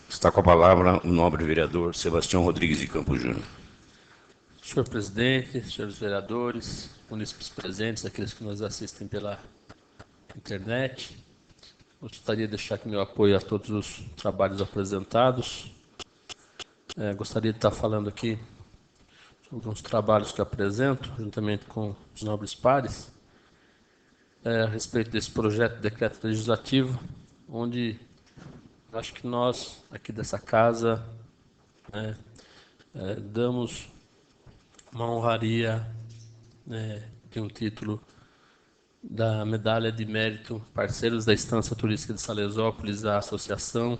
Está com a palavra o nobre vereador Sebastião Rodrigues de Campos Júnior. Senhor presidente, senhores vereadores, munícipes presentes, aqueles que nos assistem pela internet, gostaria de deixar aqui meu apoio a todos os trabalhos apresentados. Gostaria de estar falando aqui sobre uns trabalhos que apresento, juntamente com os nobres pares, a respeito desse projeto de decreto legislativo, onde acho que nós, aqui dessa casa, damos uma honraria de um título da Medalha de Mérito Parceiros da Estância Turística de Salesópolis, à Associação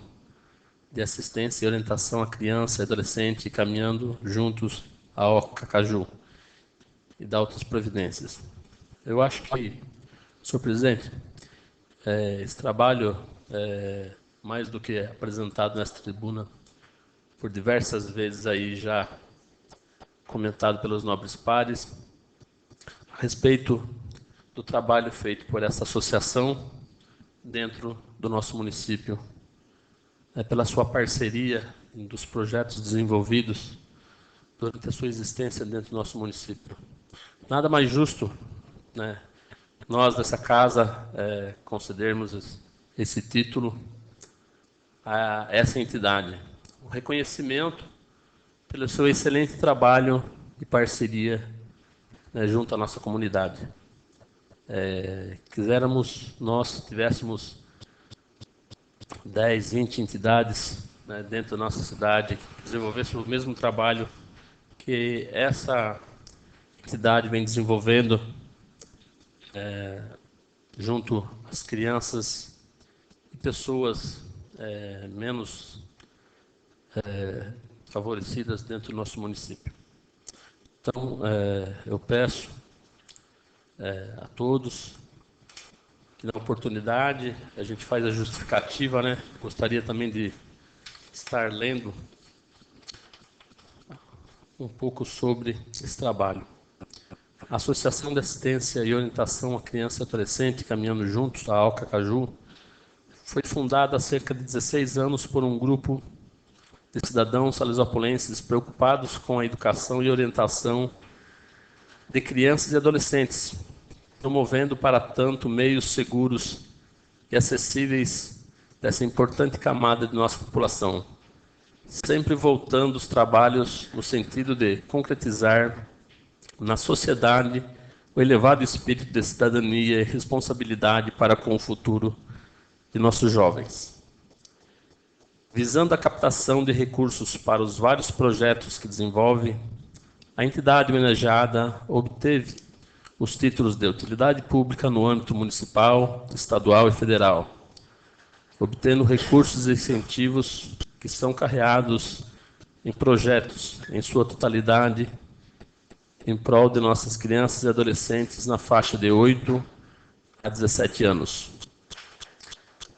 de Assistência e Orientação à Criança e Adolescente Caminhando Juntos a Ocacaju e da outras providências. Eu acho que, senhor presidente, esse trabalho mais do que apresentado nesta tribuna por diversas vezes aí já comentado pelos nobres pares, a respeito do trabalho feito por essa associação dentro do nosso município, pela sua parceria dos projetos desenvolvidos durante a sua existência dentro do nosso município. Nada mais justo, né, nós dessa casa concedermos esse título a essa entidade, o reconhecimento pelo seu excelente trabalho e parceria junto à nossa comunidade. Nós tivéssemos 10, 20 entidades dentro da nossa cidade que desenvolvessem o mesmo trabalho que essa entidade vem desenvolvendo junto às crianças e pessoas menos favorecidas dentro do nosso município. Então, eu peço a todos que, na oportunidade, a gente faz a justificativa, né? Gostaria também de estar lendo um pouco sobre esse trabalho. A Associação de Assistência e Orientação à Criança e Adolescente, Caminhando Juntos, a AOCA Caju, foi fundada há cerca de 16 anos por um grupo de cidadãos salesopolenses preocupados com a educação e orientação de crianças e adolescentes, promovendo para tanto meios seguros e acessíveis dessa importante camada de nossa população, sempre voltando os trabalhos no sentido de concretizar na sociedade o elevado espírito de cidadania e responsabilidade para com o futuro de nossos jovens. Visando a captação de recursos para os vários projetos que desenvolve, a entidade homenageada obteve os títulos de utilidade pública no âmbito municipal, estadual e federal, obtendo recursos e incentivos que são carreados em projetos, em sua totalidade, em prol de nossas crianças e adolescentes na faixa de 8 a 17 anos.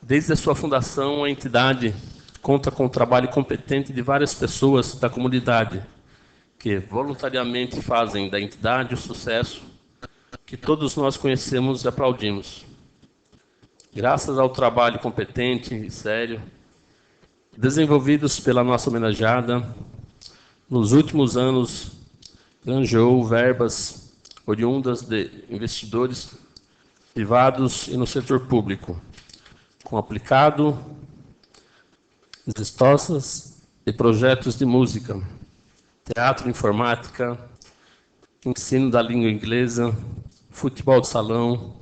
Desde a sua fundação, a entidade conta com o trabalho competente de várias pessoas da comunidade, que voluntariamente fazem da entidade o sucesso que todos nós conhecemos e aplaudimos. Graças ao trabalho competente e sério, desenvolvidos pela nossa homenageada, nos últimos anos, granjeou verbas oriundas de investidores privados e no setor público, com aplicado exitosas e projetos de música, teatro, informática, ensino da língua inglesa, futebol de salão,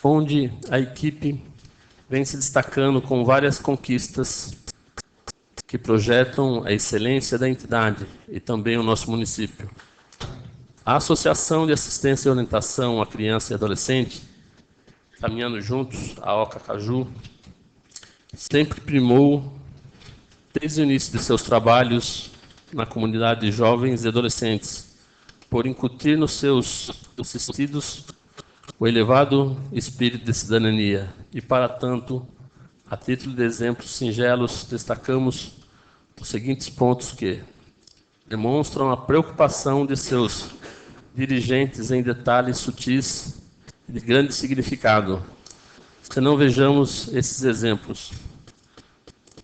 onde a equipe vem se destacando com várias conquistas que projetam a excelência da entidade e também o nosso município. A Associação de Assistência e Orientação à Criança e Adolescente, Caminhando Juntos, a AOCA Caju, sempre primou, desde o início de seus trabalhos na comunidade de jovens e adolescentes, por incutir nos seus assistidos o elevado espírito de cidadania. E, para tanto, a título de exemplos singelos, destacamos os seguintes pontos que demonstram a preocupação de seus dirigentes em detalhes sutis de grande significado. Se não vejamos esses exemplos.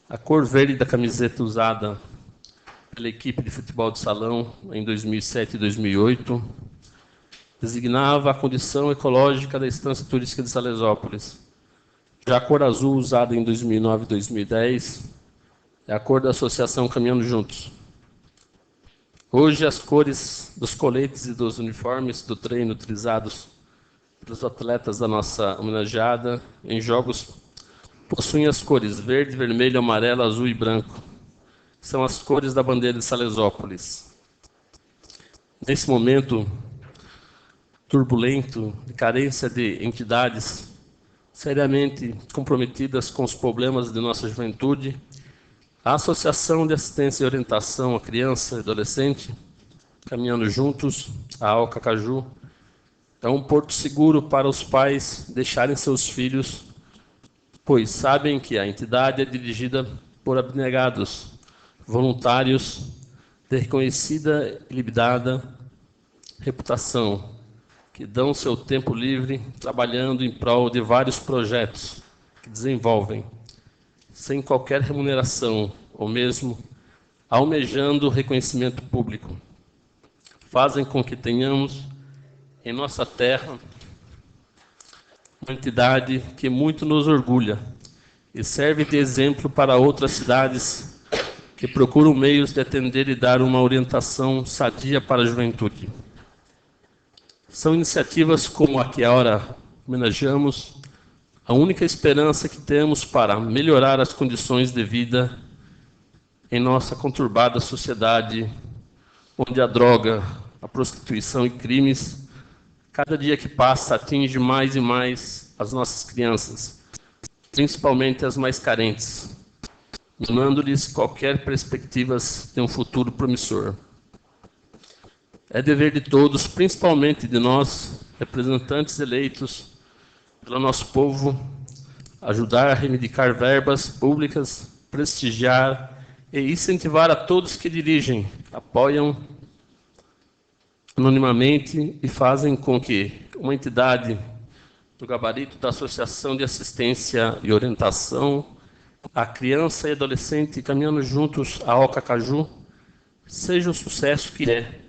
A cor verde da camiseta usada pela equipe de futebol de salão em 2007 e 2008 designava a condição ecológica da estância turística de Salesópolis. Já a cor azul usada em 2009 e 2010 é a cor da Associação Caminhando Juntos. Hoje, as cores dos coletes e dos uniformes do treino utilizados pelos atletas da nossa homenageada em jogos possuem as cores verde, vermelho, amarelo, azul e branco. São as cores da bandeira de Salesópolis. Nesse momento turbulento, de carência de entidades seriamente comprometidas com os problemas de nossa juventude, a Associação de Assistência e Orientação à Criança e Adolescente, Caminhando Juntos, a AOCA Caju, é um porto seguro para os pais deixarem seus filhos, pois sabem que a entidade é dirigida por abnegados, voluntários, de reconhecida e ilibada reputação, que dão seu tempo livre trabalhando em prol de vários projetos que desenvolvem, sem qualquer remuneração, ou mesmo almejando reconhecimento público. Fazem com que tenhamos em nossa terra uma entidade que muito nos orgulha e serve de exemplo para outras cidades que procuram meios de atender e dar uma orientação sadia para a juventude. São iniciativas como a que agora homenageamos, a única esperança que temos para melhorar as condições de vida em nossa conturbada sociedade, onde a droga, a prostituição e crimes, cada dia que passa, atinge mais e mais as nossas crianças, principalmente as mais carentes. minando-lhes qualquer perspectiva de um futuro promissor. É dever de todos, principalmente de nós, representantes eleitos pelo nosso povo, ajudar a reivindicar verbas públicas, prestigiar e incentivar a todos que dirigem, apoiam anonimamente e fazem com que uma entidade do gabarito da Associação de Assistência e Orientação à Criança e Adolescente Caminhando Juntos a Oca Caju seja o sucesso que é,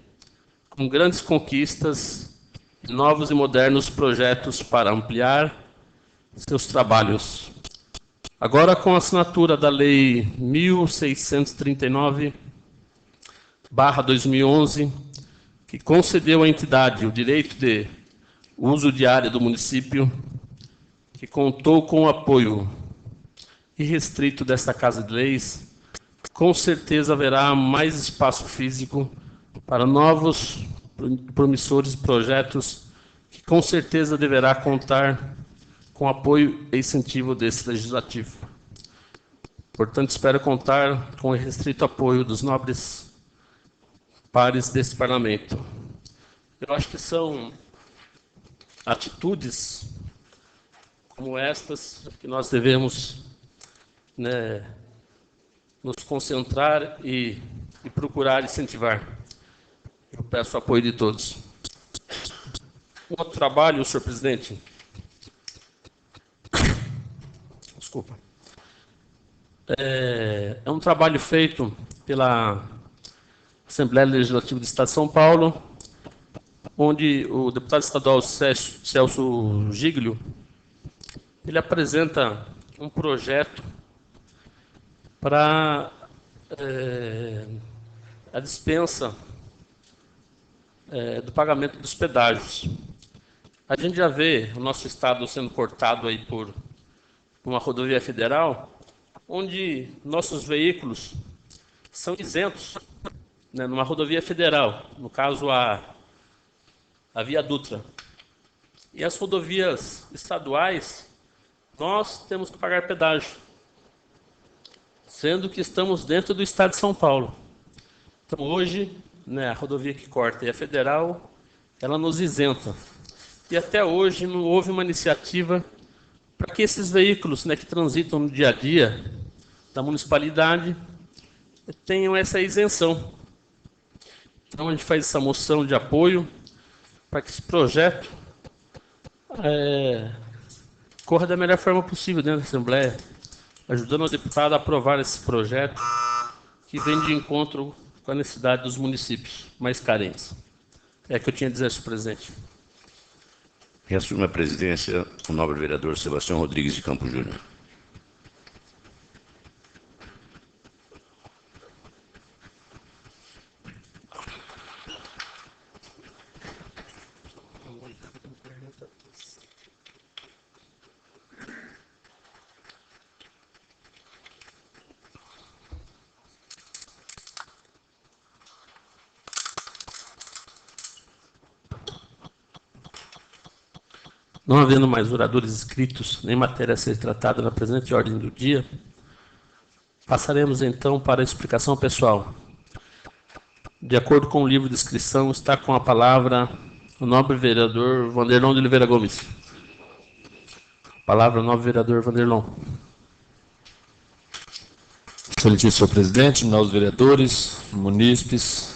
com grandes conquistas e novos e modernos projetos para ampliar seus trabalhos. Agora, com a assinatura da Lei 1639/2011, que concedeu à entidade o direito de uso de área do município, que contou com o apoio irrestrito desta Casa de Leis, com certeza haverá mais espaço físico para novos promissores projetos, que com certeza deverá contar com apoio e incentivo desse Legislativo. Portanto, espero contar com o restrito apoio dos nobres pares deste Parlamento. Eu acho que são atitudes como estas que nós devemos, nos concentrar e procurar incentivar. Eu peço o apoio de todos. Um outro trabalho, senhor presidente. Desculpa. É um trabalho feito pela Assembleia Legislativa do Estado de São Paulo, onde o deputado estadual Celso Giglio, ele apresenta um projeto para a dispensa do pagamento dos pedágios. A gente já vê o nosso estado sendo cortado aí por uma rodovia federal, onde nossos veículos são isentos, numa rodovia federal, no caso a Via Dutra. E as rodovias estaduais, nós temos que pagar pedágio, sendo que estamos dentro do estado de São Paulo. Então, hoje, a rodovia que corta e a federal, ela nos isenta. E até hoje não houve uma iniciativa para que esses veículos, que transitam no dia a dia da municipalidade tenham essa isenção. Então, a gente faz essa moção de apoio para que esse projeto corra da melhor forma possível dentro da Assembleia, ajudando o deputado a aprovar esse projeto que vem de encontro com a necessidade dos municípios mais carentes. É que eu tinha a dizer, senhor presidente. Reassume a presidência o nobre vereador Sebastião Rodrigues de Campos Júnior. Não havendo mais oradores inscritos, nem matéria a ser tratada na presente ordem do dia, passaremos então para a explicação pessoal. De acordo com o livro de inscrição, está com a palavra o nobre vereador Vanderlon de Oliveira Gomes. Palavra, nobre vereador Vanderlon. Excelentíssimo senhor presidente, nobres vereadores, munícipes.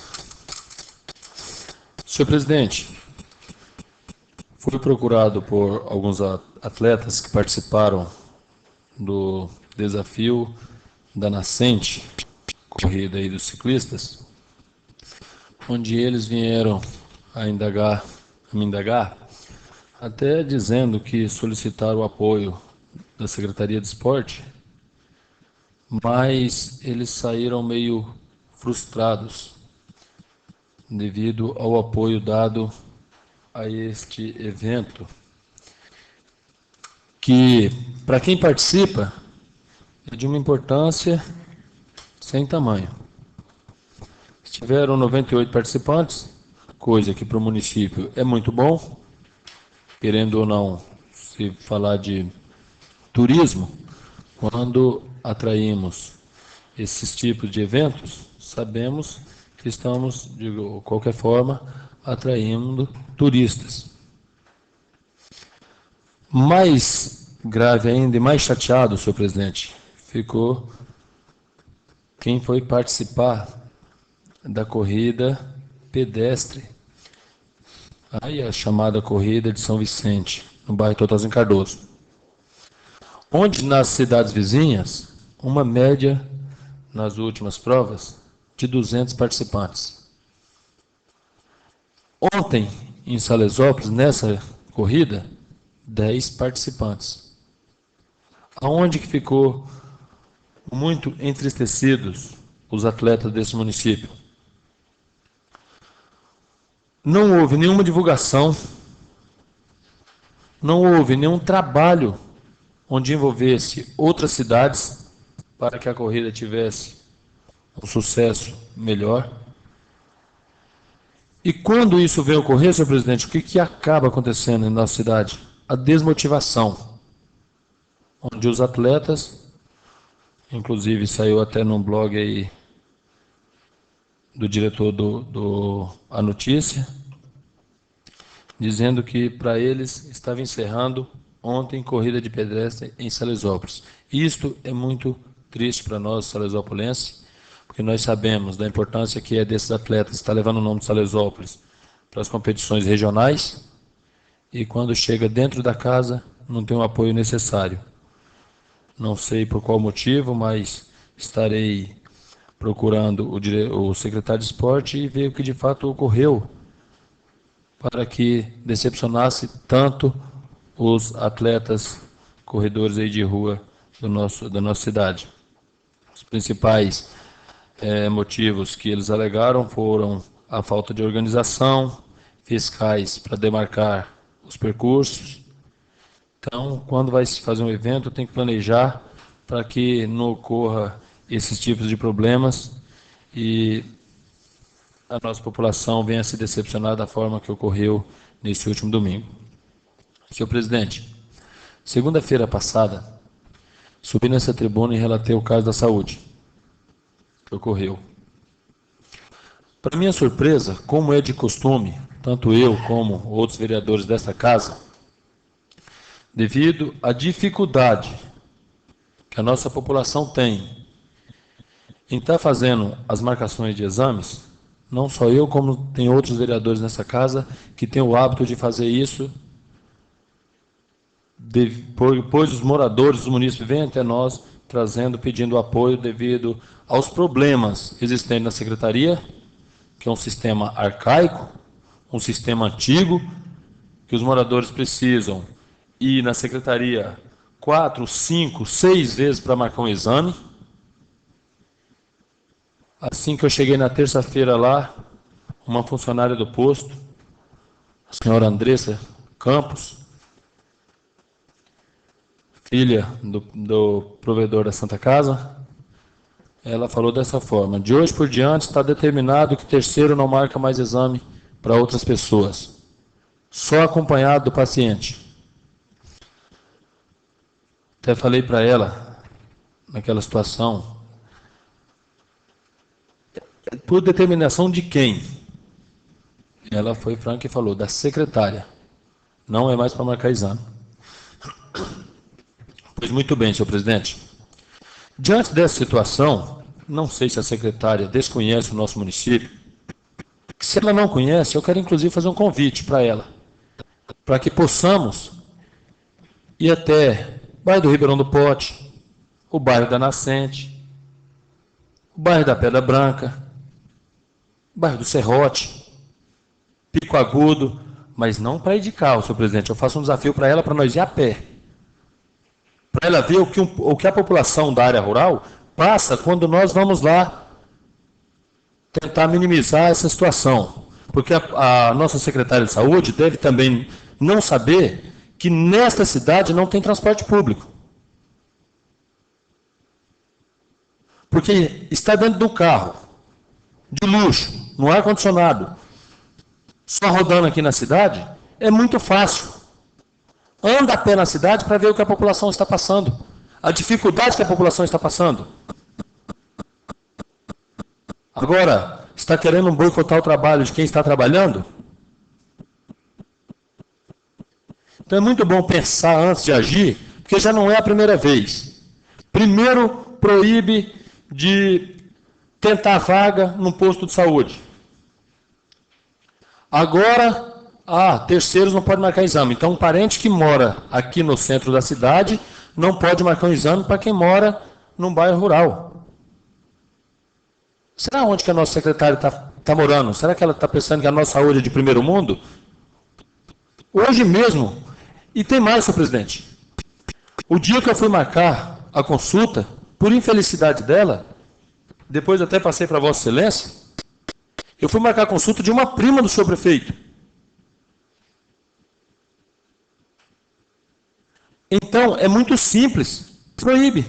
Senhor presidente, fui procurado por alguns atletas que participaram do desafio da Nascente, corrida aí dos ciclistas, onde eles vieram a me indagar, até dizendo que solicitaram o apoio da Secretaria de Esporte, mas eles saíram meio frustrados devido ao apoio dado a este evento, que, para quem participa, é de uma importância sem tamanho. Tiveram 98 participantes, coisa que para o município é muito bom, querendo ou não, se falar de turismo, quando atraímos esses tipos de eventos, sabemos que estamos, de qualquer forma, atraindo turistas. Mais grave ainda e mais chateado, senhor presidente, ficou quem foi participar da corrida pedestre, aí a chamada corrida de São Vicente, no bairro Totozinho Cardoso, onde nas cidades vizinhas, uma média nas últimas provas de 200 participantes. Ontem, em Salesópolis, nessa corrida, 10 participantes. Aonde que ficou muito entristecidos os atletas desse município? Não houve nenhuma divulgação, não houve nenhum trabalho onde envolvesse outras cidades para que a corrida tivesse um sucesso melhor. E quando isso vem ocorrer, senhor presidente, o que acaba acontecendo em nossa cidade? A desmotivação, onde os atletas, inclusive saiu até num blog aí do diretor a notícia, dizendo que para eles estava encerrando ontem corrida de pedestre em Salesópolis. Isto é muito triste para nós, salesópolenses, porque nós sabemos da importância que é desses atletas estar levando o nome de Salesópolis para as competições regionais, e quando chega dentro da casa não tem o apoio necessário. Não sei por qual motivo, mas estarei procurando o secretário de esporte e ver o que de fato ocorreu para que decepcionasse tanto os atletas corredores aí de rua da nossa cidade. Os principais motivos que eles alegaram foram a falta de organização, fiscais para demarcar os percursos. Então, quando vai se fazer um evento, tem que planejar para que não ocorra esses tipos de problemas e a nossa população venha se decepcionar da forma que ocorreu nesse último domingo. Senhor presidente, segunda-feira passada, subi nessa tribuna e relatei o caso da saúde que ocorreu. Para minha surpresa, como é de costume, tanto eu como outros vereadores desta casa, devido à dificuldade que a nossa população tem em estar fazendo as marcações de exames, não só eu, como tem outros vereadores nessa casa que têm o hábito de fazer isso, pois os moradores, os munícipes vêm até nós pedindo apoio devido aos problemas existentes na secretaria, que é um sistema arcaico, um sistema antigo, que os moradores precisam ir na secretaria 4, 5, 6 vezes para marcar um exame. Assim que eu cheguei na terça-feira lá, uma funcionária do posto, a senhora Andressa Campos, filha do provedor da Santa Casa, ela falou dessa forma: de hoje por diante está determinado que terceiro não marca mais exame para outras pessoas, só acompanhado do paciente. Até falei para ela, naquela situação, por determinação de quem? Ela foi franca e falou: da secretária. Não é mais para marcar exame. Pois muito bem, senhor presidente. Diante dessa situação, não sei se a secretária desconhece o nosso município. Se ela não conhece, eu quero inclusive fazer um convite para ela, para que possamos ir até o bairro do Ribeirão do Pote, o bairro da Nascente, o bairro da Pedra Branca, o bairro do Serrote, Pico Agudo, mas não para ir de carro, senhor presidente. Eu faço um desafio para ela, para nós ir a pé. Para ela ver o que a população da área rural passa quando nós vamos lá tentar minimizar essa situação. Porque a nossa secretária de saúde deve também não saber que nesta cidade não tem transporte público. Porque está dentro do carro, de luxo, no ar-condicionado, só rodando aqui na cidade, é muito fácil. Anda a pé na cidade para ver o que a população está passando, a dificuldade que a população está passando. Agora, está querendo boicotar o trabalho de quem está trabalhando? Então é muito bom pensar antes de agir, porque já não é a primeira vez. Primeiro, proíbe de tentar vaga no posto de saúde. Agora, terceiros não podem marcar exame. Então, um parente que mora aqui no centro da cidade não pode marcar um exame para quem mora num bairro rural. Será onde que a nossa secretária está morando? Será que ela está pensando que a nossa saúde é de primeiro mundo? Hoje mesmo, e tem mais, senhor presidente. O dia que eu fui marcar a consulta, por infelicidade dela, depois eu até passei para Vossa Excelência, eu fui marcar a consulta de uma prima do senhor prefeito. Então, é muito simples, proíbe.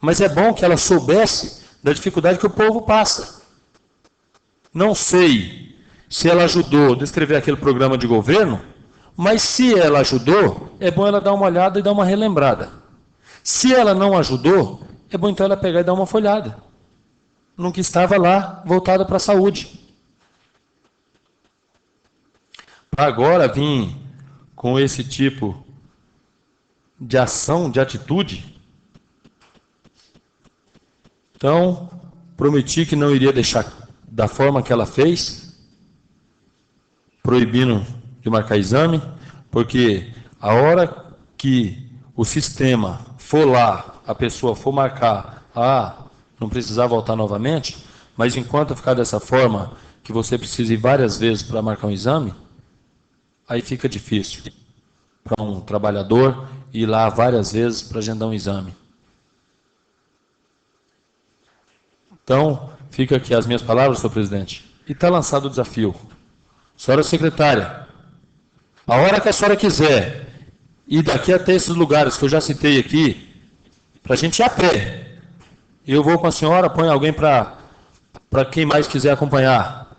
Mas é bom que ela soubesse da dificuldade que o povo passa. Não sei se ela ajudou a descrever aquele programa de governo, mas se ela ajudou, é bom ela dar uma olhada e dar uma relembrada. Se ela não ajudou, é bom então ela pegar e dar uma folhada no que estava lá, voltado para a saúde. Para agora vir com esse tipo de ação, de atitude, então, prometi que não iria deixar da forma que ela fez, proibindo de marcar exame, porque a hora que o sistema for lá, a pessoa for marcar, não precisar voltar novamente, mas enquanto ficar dessa forma, que você precisa ir várias vezes para marcar um exame, aí fica difícil para um trabalhador ir lá várias vezes para agendar um exame. Então, fica aqui as minhas palavras, senhor presidente. E está lançado o desafio. Senhora secretária, a hora que a senhora quiser, ir daqui até esses lugares que eu já citei aqui, para a gente ir a pé. Eu vou com a senhora, põe alguém para quem mais quiser acompanhar.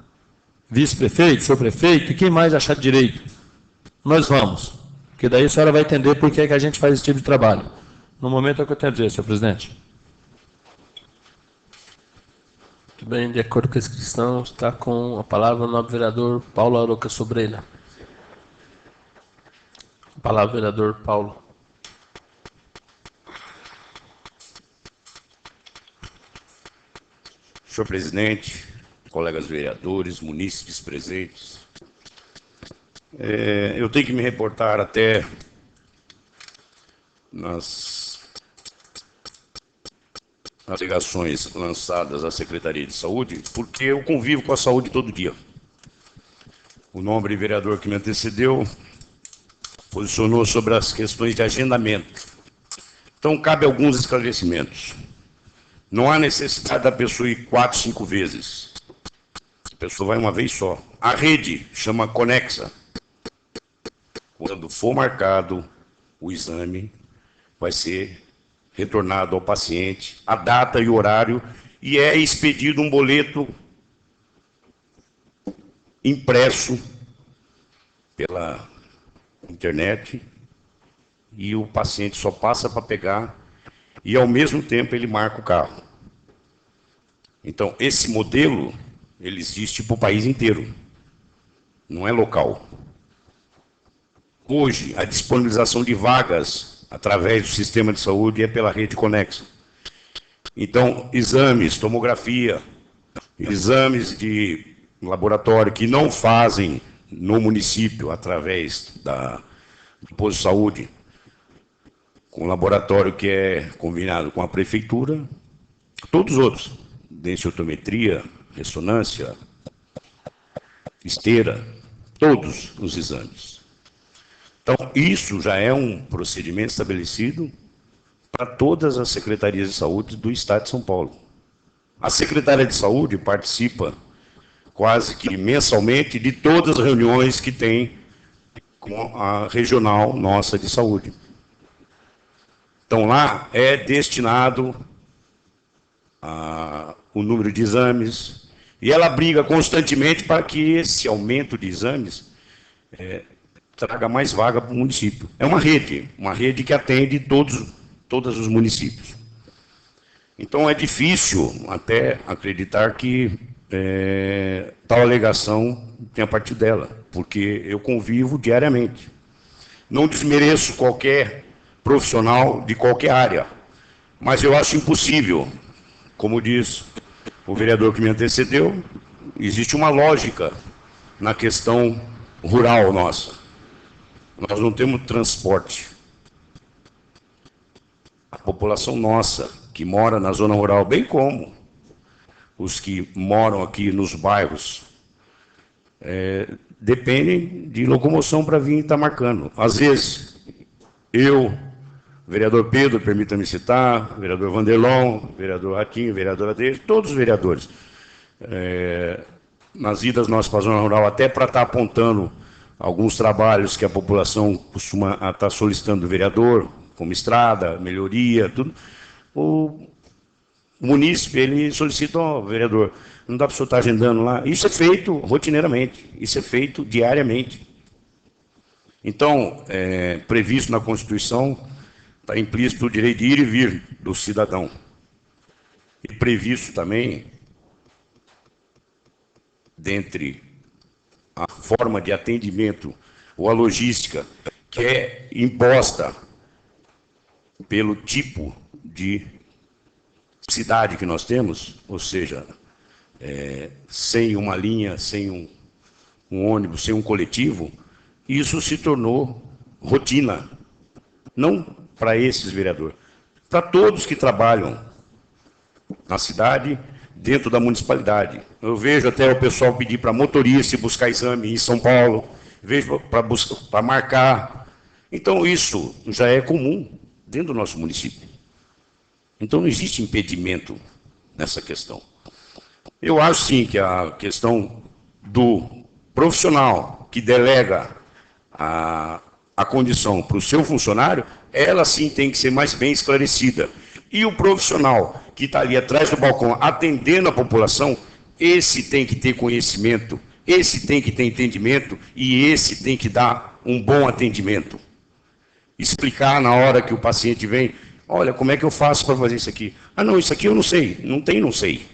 Vice-prefeito, senhor prefeito, e quem mais achar de direito. Nós vamos. Porque daí a senhora vai entender por que a gente faz esse tipo de trabalho. No momento é o que eu tenho a dizer, senhor presidente. Muito bem, de acordo com a inscrição, está com a palavra o nobre vereador Paulo Aroca Sobreira. A palavra, vereador Paulo. Senhor presidente, colegas vereadores, munícipes presentes, eu tenho que me reportar até nas alegações lançadas à Secretaria de Saúde, porque eu convivo com a saúde todo dia. O nobre vereador que me antecedeu posicionou sobre as questões de agendamento. Então, cabe alguns esclarecimentos. Não há necessidade da pessoa ir 4, 5 vezes. A pessoa vai uma vez só. A rede chama Conexa. Quando for marcado o exame, vai ser retornado ao paciente a data e o horário, e é expedido um boleto impresso pela internet, e o paciente só passa para pegar, e ao mesmo tempo ele marca o carro. Então, esse modelo, ele existe para o país inteiro, não é local. Hoje, a disponibilização de vagas através do sistema de saúde é pela rede Conexa. Então, exames, tomografia, exames de laboratório que não fazem no município através do posto de saúde, com o laboratório que é combinado com a prefeitura, todos os outros, densitometria, ressonância, esteira, todos os exames. Então, isso já é um procedimento estabelecido para todas as secretarias de saúde do Estado de São Paulo. A secretária de saúde participa quase que mensalmente de todas as reuniões que tem com a regional nossa de saúde. Então, lá é destinado o número de exames, e ela briga constantemente para que esse aumento de exames traga mais vaga para o município. É uma rede que atende todos os municípios. Então é difícil até acreditar que tal alegação tenha partido dela, porque eu convivo diariamente. Não desmereço qualquer profissional de qualquer área, mas eu acho impossível, como diz o vereador que me antecedeu, existe uma lógica na questão rural nossa. Nós não temos transporte. A população nossa, que mora na zona rural, bem como os que moram aqui nos bairros, dependem de locomoção para vir estar marcando. Às vezes, eu, vereador Pedro, permita-me citar, vereador Vanderlon, vereador Ratinho, vereadora Deise, todos os vereadores, nas idas nossas para a zona rural, até para estar apontando alguns trabalhos que a população costuma estar solicitando do vereador, como estrada, melhoria, tudo. O munícipe, ele solicita, vereador, não dá para o senhor estar agendando lá. Isso é feito rotineiramente, isso é feito diariamente. Então, previsto na Constituição, está implícito o direito de ir e vir do cidadão. E previsto também, dentre a forma de atendimento ou a logística que é imposta pelo tipo de cidade que nós temos, ou seja, sem uma linha, sem um ônibus, sem um coletivo, isso se tornou rotina. Não para esses vereadores, para todos que trabalham na cidade, dentro da municipalidade. Eu vejo até o pessoal pedir para motorista buscar exame em São Paulo, vejo para marcar. Então, isso já é comum dentro do nosso município. Então, não existe impedimento nessa questão. Eu acho, sim, que a questão do profissional que delega a condição para o seu funcionário, ela, sim, tem que ser mais bem esclarecida. E o profissional que está ali atrás do balcão atendendo a população, esse tem que ter conhecimento, esse tem que ter entendimento e esse tem que dar um bom atendimento. Explicar na hora que o paciente vem, olha, como é que eu faço para fazer isso aqui? Ah, não, isso aqui eu não sei. Não sei.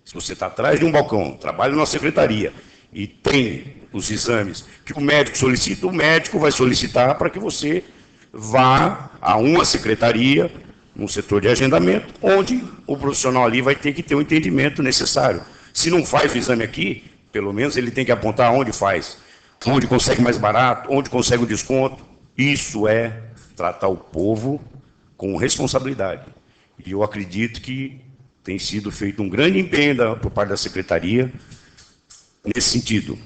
Se você está atrás de um balcão, trabalha na secretaria e tem os exames que o médico solicita, o médico vai solicitar para que você vá a uma secretaria, num setor de agendamento, onde o profissional ali vai ter que ter o entendimento necessário. Se não faz o exame aqui, pelo menos ele tem que apontar onde faz, onde consegue mais barato, onde consegue o desconto. Isso é tratar o povo com responsabilidade. E eu acredito que tem sido feito um grande empenho por parte da secretaria nesse sentido.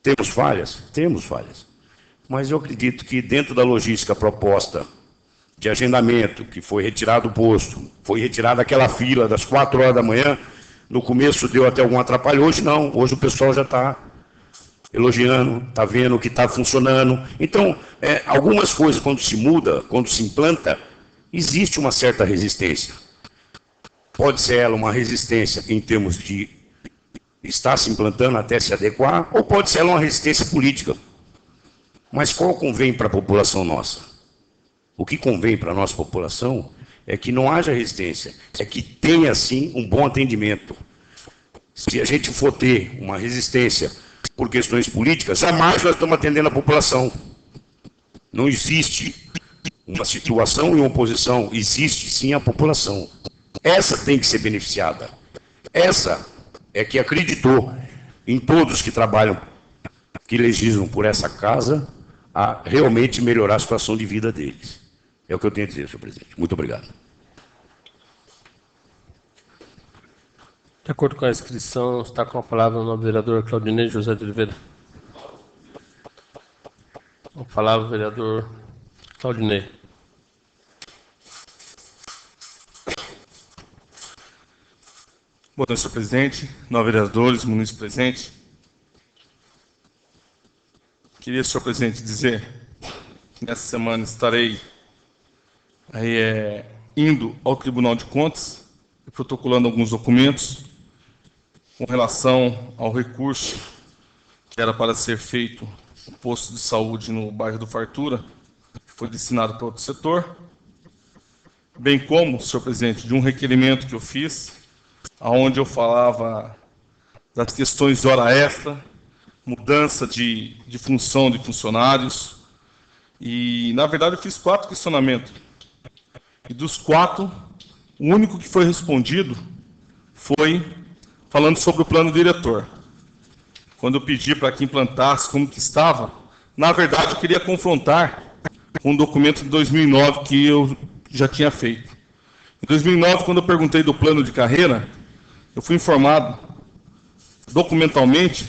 Temos falhas? Temos falhas. Mas eu acredito que dentro da logística proposta de agendamento, que foi retirado do posto, foi retirada aquela fila das 4 horas da manhã, no começo deu até algum atrapalho, hoje não, hoje o pessoal já está elogiando, está vendo que está funcionando. Então, algumas coisas, quando se muda, quando se implanta, existe uma certa resistência. Pode ser ela uma resistência em termos de estar se implantando até se adequar, ou pode ser ela uma resistência política. Mas qual convém para a população nossa? O que convém para a nossa população é que não haja resistência, é que tenha, sim, um bom atendimento. Se a gente for ter uma resistência por questões políticas, jamais nós estamos atendendo a população. Não existe uma situação e uma oposição, existe, sim, a população. Essa tem que ser beneficiada. Essa é que acreditou em todos que trabalham, que legislam por essa casa, a realmente melhorar a situação de vida deles. É o que eu tenho a dizer, senhor presidente. Muito obrigado. De acordo com a inscrição, está com a palavra o nobre vereador Claudinei José de Oliveira. Com a palavra o vereador Claudinei. Boa noite, senhor presidente, nove vereadores, munícipes presentes. Queria, senhor presidente, dizer que nessa semana estarei indo ao Tribunal de Contas e protocolando alguns documentos com relação ao recurso que era para ser feito no posto de saúde no bairro do Fartura, que foi destinado para outro setor. bem como, senhor presidente, de um requerimento que eu fiz, onde eu falava das questões de hora extra, mudança de função de funcionários, e, na verdade, eu fiz 4 questionamentos. E dos 4, o único que foi respondido foi falando sobre o plano diretor. Quando eu pedi para que implantasse como que estava, na verdade, eu queria confrontar com um documento de 2009 que eu já tinha feito. Em 2009, quando eu perguntei do plano de carreira, eu fui informado documentalmente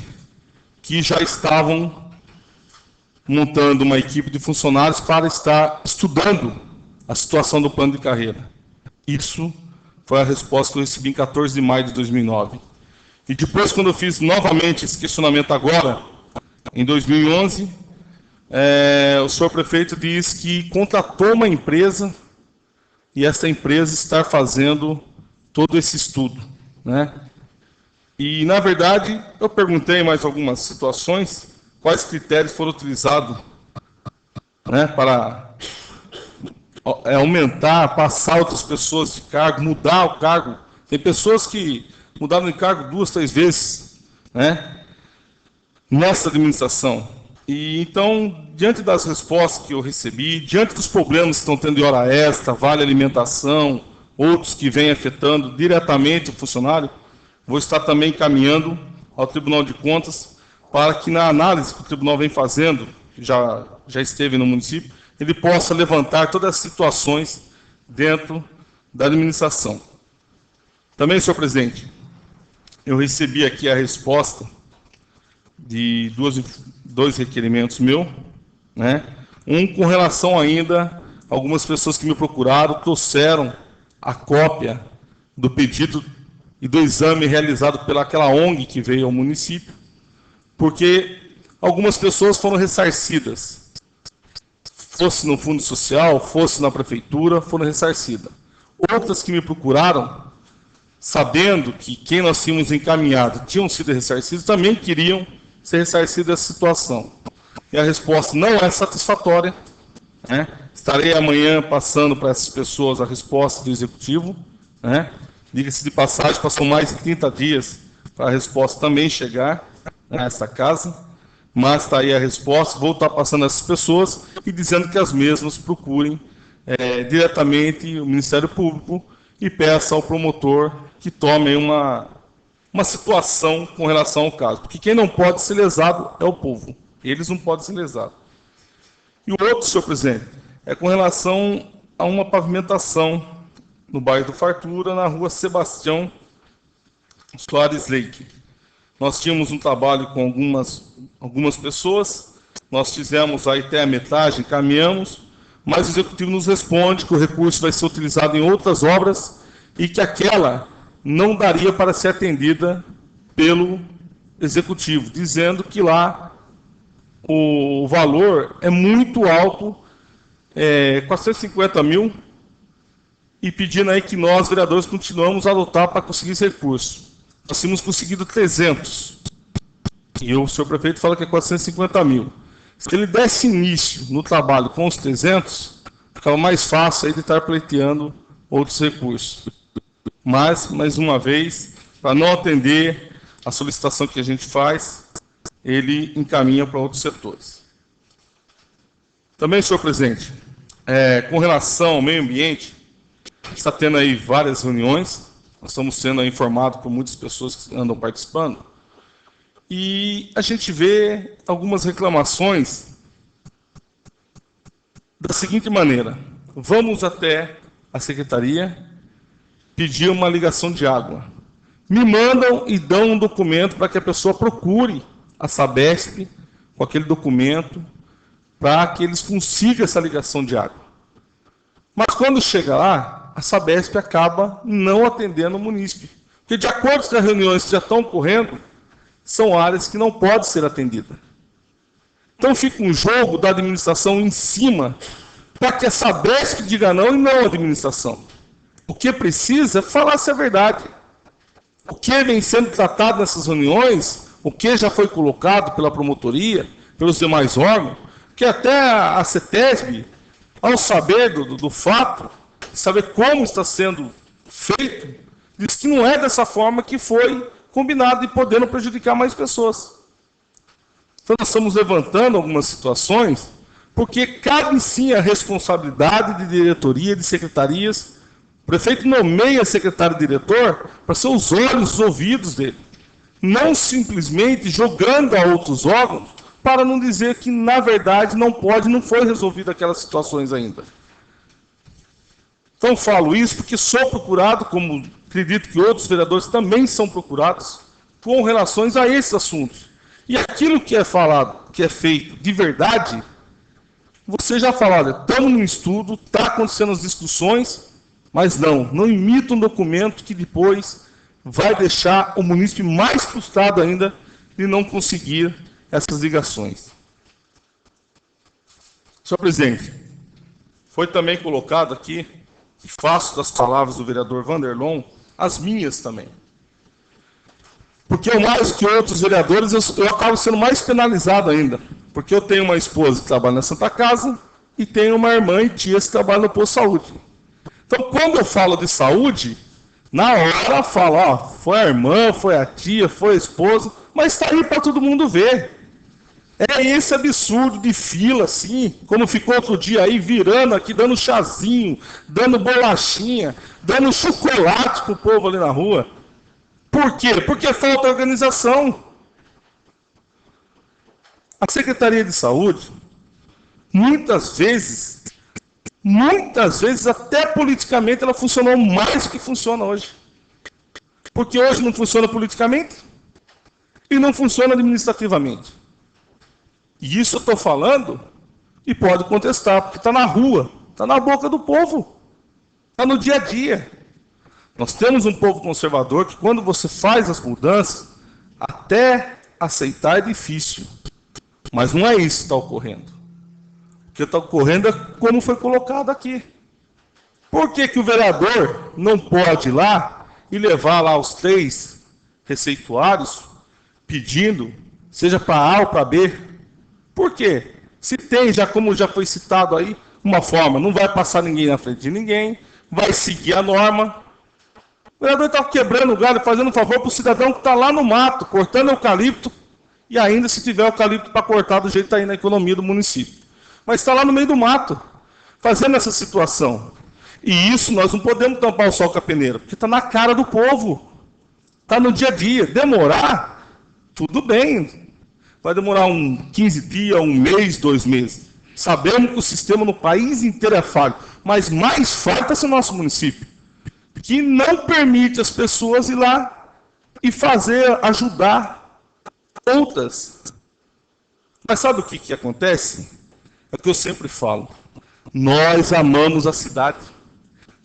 que já estavam montando uma equipe de funcionários para estar estudando a situação do plano de carreira. Isso foi a resposta que eu recebi em 14 de maio de 2009. E depois, quando eu fiz novamente esse questionamento agora, em 2011, o senhor prefeito diz que contratou uma empresa e essa empresa está fazendo todo esse estudo, né? E, na verdade, eu perguntei mais algumas situações, quais critérios foram utilizados, né, para aumentar, passar outras pessoas de cargo, mudar o cargo. Tem pessoas que mudaram de cargo 2, 3 vezes, né, nessa administração. E, então, diante das respostas que eu recebi, diante dos problemas que estão tendo de hora extra, vale alimentação, outros que vêm afetando diretamente o funcionário, vou estar também encaminhando ao Tribunal de Contas para que, na análise que o Tribunal vem fazendo, já esteve no município, ele possa levantar todas as situações dentro da administração. Também, senhor presidente, eu recebi aqui a resposta de dois requerimentos meus, né? Um com relação ainda a algumas pessoas que me procuraram, trouxeram a cópia do pedido e do exame realizado pelaquela ONG que veio ao município, porque algumas pessoas foram ressarcidas, fosse no Fundo Social, fosse na Prefeitura, foram ressarcidas. Outras que me procuraram, sabendo que quem nós tínhamos encaminhado tinham sido ressarcidos, também queriam ser ressarcidos dessa situação. E a resposta não é satisfatória, né? Estarei amanhã passando para essas pessoas a resposta do Executivo, né? Diga-se de passagem, passou mais de 30 dias para a resposta também chegar nessa casa, mas está aí a resposta, vou estar passando a essas pessoas e dizendo que as mesmas procurem diretamente o Ministério Público e peça ao promotor que tome uma situação com relação ao caso. Porque quem não pode ser lesado é o povo. Eles não podem ser lesados. E o outro, senhor presidente, é com relação a uma pavimentação no bairro do Fartura, na rua Sebastião Soares Leite. Nós tínhamos um trabalho com algumas pessoas, nós fizemos aí até a metade, encaminhamos, mas o Executivo nos responde que o recurso vai ser utilizado em outras obras e que aquela não daria para ser atendida pelo Executivo, dizendo que lá o valor é muito alto, 450 mil, e pedindo aí que nós, vereadores, continuamos a lutar para conseguir esse recurso. Nós tínhamos conseguido 300, e o senhor prefeito fala que é 450 mil. Se ele desse início no trabalho com os 300, ficava mais fácil aí de estar pleiteando outros recursos. Mas, mais uma vez, para não atender a solicitação que a gente faz, ele encaminha para outros setores. Também, senhor presidente, com relação ao meio ambiente, está tendo aí várias reuniões, nós estamos sendo informados por muitas pessoas que andam participando, e a gente vê algumas reclamações da seguinte maneira: vamos até a secretaria pedir uma ligação de água. Me mandam e dão um documento para que a pessoa procure a Sabesp com aquele documento para que eles consigam essa ligação de água. Mas quando chega lá, a Sabesp acaba não atendendo o munícipe. Porque, de acordo com as reuniões que já estão ocorrendo, são áreas que não podem ser atendidas. Então fica um jogo da administração em cima para que a Sabesp diga não e não a administração. O que precisa é falar se é verdade. O que vem sendo tratado nessas reuniões, o que já foi colocado pela promotoria, pelos demais órgãos, que até a CETESB, ao saber do fato, saber como está sendo feito, diz que não é dessa forma que foi combinado e podendo prejudicar mais pessoas. Então nós estamos levantando algumas situações, porque cabe sim a responsabilidade de diretoria, de secretarias. O prefeito nomeia secretário-diretor para ser os olhos, os ouvidos dele. Não simplesmente jogando a outros órgãos, para não dizer que, na verdade, não pode, não foi resolvida aquelas situações ainda. Então falo isso porque sou procurado, como acredito que outros vereadores também são procurados, com relações a esses assuntos. E aquilo que é falado, que é feito de verdade, você já falou, estamos no estudo, está acontecendo as discussões, mas não imita um documento que depois vai deixar o munícipe mais frustrado ainda de não conseguir essas ligações. Senhor presidente, foi também colocado aqui, e faço das palavras do vereador Vanderlon, as minhas também. Porque eu, mais que outros vereadores, eu acabo sendo mais penalizado ainda. Porque eu tenho uma esposa que trabalha na Santa Casa e tenho uma irmã e tia que trabalham no posto de saúde. Então, quando eu falo de saúde, na hora eu falo, ó, foi a irmã, foi a tia, foi a esposa, mas está aí para todo mundo ver. É esse absurdo de fila, assim, como ficou outro dia aí, virando aqui, dando chazinho, dando bolachinha, dando chocolate pro povo ali na rua. Por quê? Porque falta organização. A Secretaria de Saúde, muitas vezes, até politicamente, ela funcionou mais do que funciona hoje. Porque hoje não funciona politicamente e não funciona administrativamente. E isso eu estou falando e pode contestar, porque está na rua, está na boca do povo, está no dia a dia. Nós temos um povo conservador que, quando você faz as mudanças, até aceitar é difícil. Mas não é isso que está ocorrendo. O que está ocorrendo é como foi colocado aqui. Por que que o vereador não pode ir lá e levar lá os 3 receituários pedindo, seja para A ou para B? Por quê? Se tem, já como já foi citado aí, uma forma, não vai passar ninguém na frente de ninguém, vai seguir a norma. O vereador está quebrando o galho, fazendo um favor para o cidadão que está lá no mato, cortando eucalipto, e ainda se tiver eucalipto para cortar, do jeito que está aí na economia do município. Mas está lá no meio do mato, fazendo essa situação. E isso nós não podemos tampar o sol com a peneira, porque está na cara do povo. Está no dia a dia. Demorar, tudo bem. Vai demorar 15 dias, 1 mês, 2 meses. Sabemos que o sistema no país inteiro é falho, mas mais falho está sendo o nosso município, que não permite as pessoas ir lá e ajudar outras. Mas sabe o que acontece? É o que eu sempre falo. Nós amamos a cidade.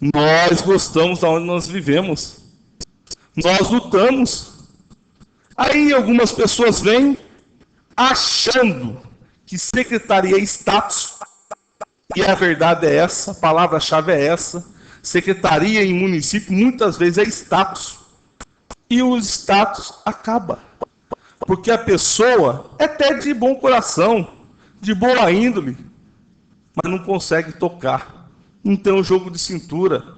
Nós gostamos de onde nós vivemos. Nós lutamos. Aí algumas pessoas vêm achando que secretaria é status. E a verdade é essa, a palavra-chave é essa. Secretaria em município muitas vezes é status. E o status acaba. Porque a pessoa é até de bom coração, de boa índole, mas não consegue tocar. Não tem um jogo de cintura.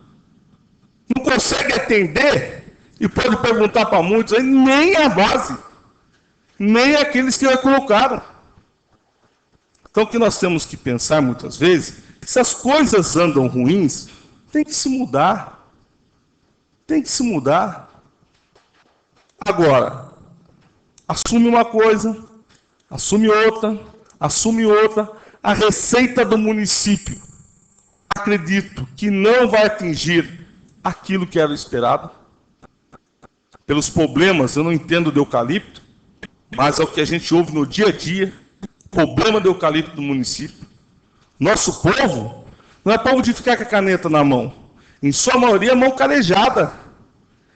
Não consegue atender. E pode perguntar para muitos, aí, nem a base, nem aqueles que a colocaram. Então o que nós temos que pensar muitas vezes, se as coisas andam ruins, tem que se mudar. Tem que se mudar. Agora, assume uma coisa, assume outra, a receita do município, acredito que não vai atingir aquilo que era esperado. Pelos problemas, eu não entendo do eucalipto, mas é o que a gente ouve no dia a dia, problema do eucalipto do município. Nosso povo não é povo de ficar com a caneta na mão, em sua maioria é mão calejada,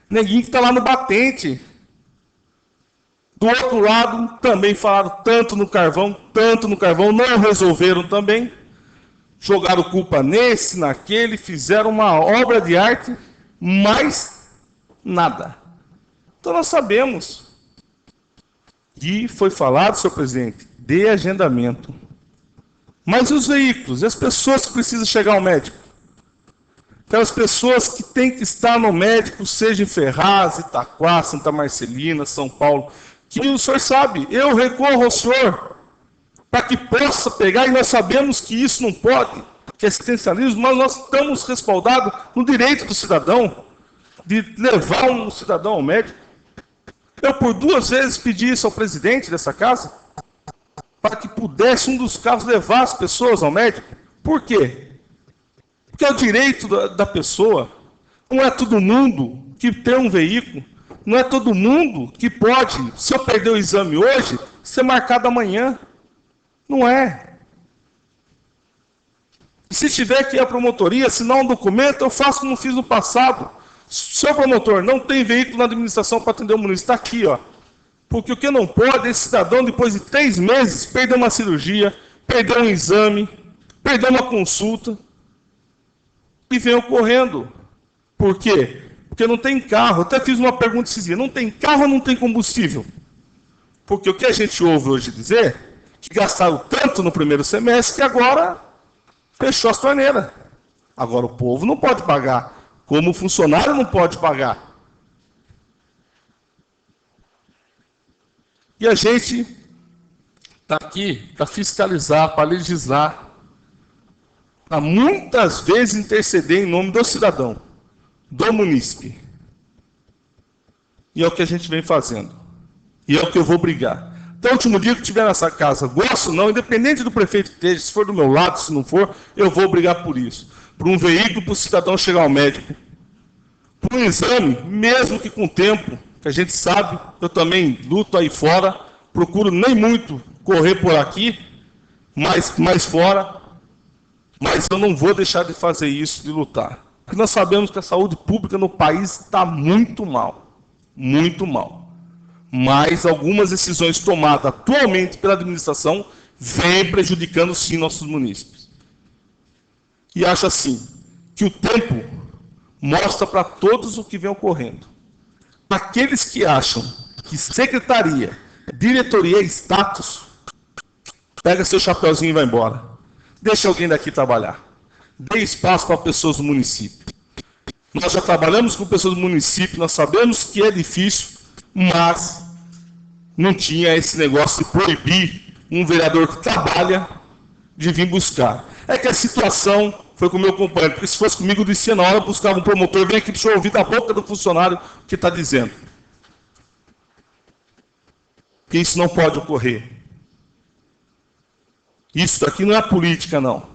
neguinho que está lá no batente. Do outro lado, também falaram tanto no carvão, não resolveram também. Jogaram culpa nesse, naquele, fizeram uma obra de arte, mas nada. Então nós sabemos. E foi falado, senhor presidente, de agendamento. Mas e os veículos? E as pessoas que precisam chegar ao médico? Aquelas pessoas que têm que estar no médico, seja em Ferraz, Itaquá, Santa Marcelina, São Paulo, que o senhor sabe, eu recorro ao senhor para que possa pegar, e nós sabemos que isso não pode, que é assistencialismo, mas nós estamos respaldados no direito do cidadão de levar um cidadão ao médico. Eu, por 2 vezes, pedi isso ao presidente dessa casa, para que pudesse um dos carros levar as pessoas ao médico. Por quê? Porque é o direito da pessoa. Não é todo mundo que tem um veículo, não é todo mundo que pode, se eu perder o exame hoje, ser marcado amanhã. Não é. E se tiver que ir à promotoria, assinar um documento, eu faço como fiz no passado. Seu promotor, não tem veículo na administração para atender o município. Está aqui, ó. Porque o que não pode é esse cidadão, depois de 3 meses, perder uma cirurgia, perder um exame, perder uma consulta, e vem ocorrendo. Por quê? Porque não tem carro. Até fiz uma pergunta esses dias. Não tem carro ou não tem combustível? Porque o que a gente ouve hoje dizer, que gastaram tanto no primeiro semestre, que agora fechou as torneiras. Agora o povo não pode pagar. Como o funcionário não pode pagar. E a gente está aqui para fiscalizar, para legislar, para muitas vezes interceder em nome do cidadão, do munícipe. E é o que a gente vem fazendo. E é o que eu vou brigar. Até o último dia que estiver nessa casa, gosto ou não, independente do prefeito que esteja, se for do meu lado, se não for, eu vou brigar por isso. Por um veículo para o cidadão chegar ao médico. Por um exame, mesmo que com tempo, que a gente sabe, eu também luto aí fora, procuro nem muito correr por aqui, mais fora, mas eu não vou deixar de fazer isso, de lutar. Porque nós sabemos que a saúde pública no país está muito mal. Muito mal. Mas algumas decisões tomadas atualmente pela administração vêm prejudicando, sim, nossos munícipes. E acho assim, que o tempo mostra para todos o que vem ocorrendo. Aqueles que acham que secretaria, diretoria é status, pega seu chapeuzinho e vai embora. Deixa alguém daqui trabalhar. Dê espaço para pessoas do município. Nós já trabalhamos com pessoas do município, nós sabemos que é difícil, mas não tinha esse negócio de proibir um vereador que trabalha de vir buscar. É que a situação foi com o meu companheiro, porque se fosse comigo, eu descia na hora, buscava um promotor, vem aqui para o senhor ouvir da boca do funcionário o que está dizendo. Porque isso não pode ocorrer. Isso daqui não é política, não.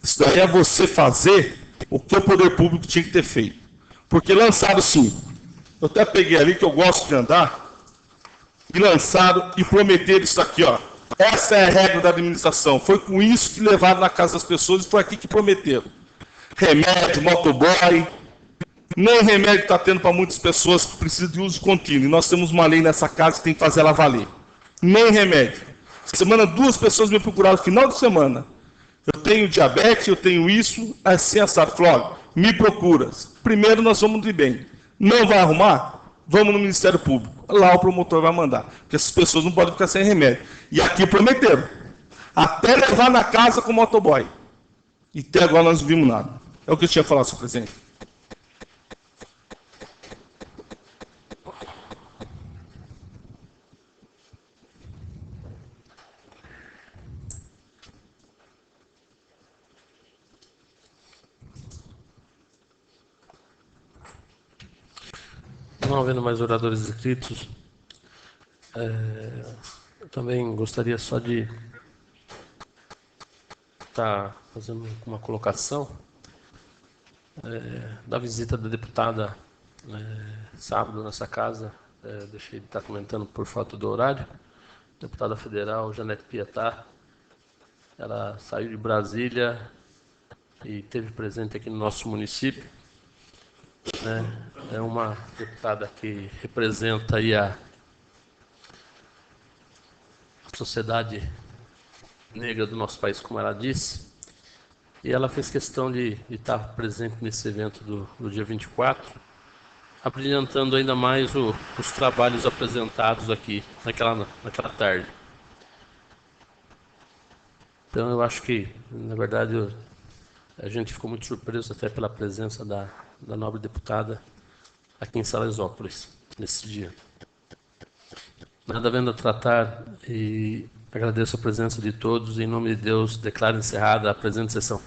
Isso daí é você fazer o que o poder público tinha que ter feito. Porque lançaram sim. Eu até peguei ali, que eu gosto de andar, e lançaram e prometeram isso aqui, ó. Essa é a regra da administração. Foi com isso que levaram na casa das pessoas e foi aqui que prometeram. Remédio, motoboy. Nem remédio está tendo para muitas pessoas que precisam de uso contínuo. E nós temos uma lei nessa casa que tem que fazer ela valer. Nem remédio. Essa semana 2 pessoas me procuraram no final de semana. Eu tenho diabetes, eu tenho isso, assim, essa flor. Me procuras. Primeiro nós vamos de bem. Não vai arrumar? Vamos no Ministério Público. Lá o promotor vai mandar. Porque essas pessoas não podem ficar sem remédio. E aqui prometeram. Até levar na casa com o motoboy. E até agora nós não vimos nada. É o que eu tinha a falar, senhor presidente. Não havendo mais oradores inscritos, eu também gostaria só de estar fazendo uma colocação da visita da deputada sábado nessa casa. Deixei de estar comentando por falta do horário. Deputada federal Janete Pietá, ela saiu de Brasília e esteve presente aqui no nosso município. É uma deputada que representa aí a sociedade negra do nosso país, como ela disse, e ela fez questão de estar presente nesse evento do dia 24, abrilhantando ainda mais os trabalhos apresentados aqui naquela tarde. Então eu acho que, na verdade, A gente ficou muito surpreso até pela presença da nobre deputada aqui em Salesópolis, nesse dia. Nada havendo a tratar, e agradeço a presença de todos. Em nome de Deus, declaro encerrada a presente sessão.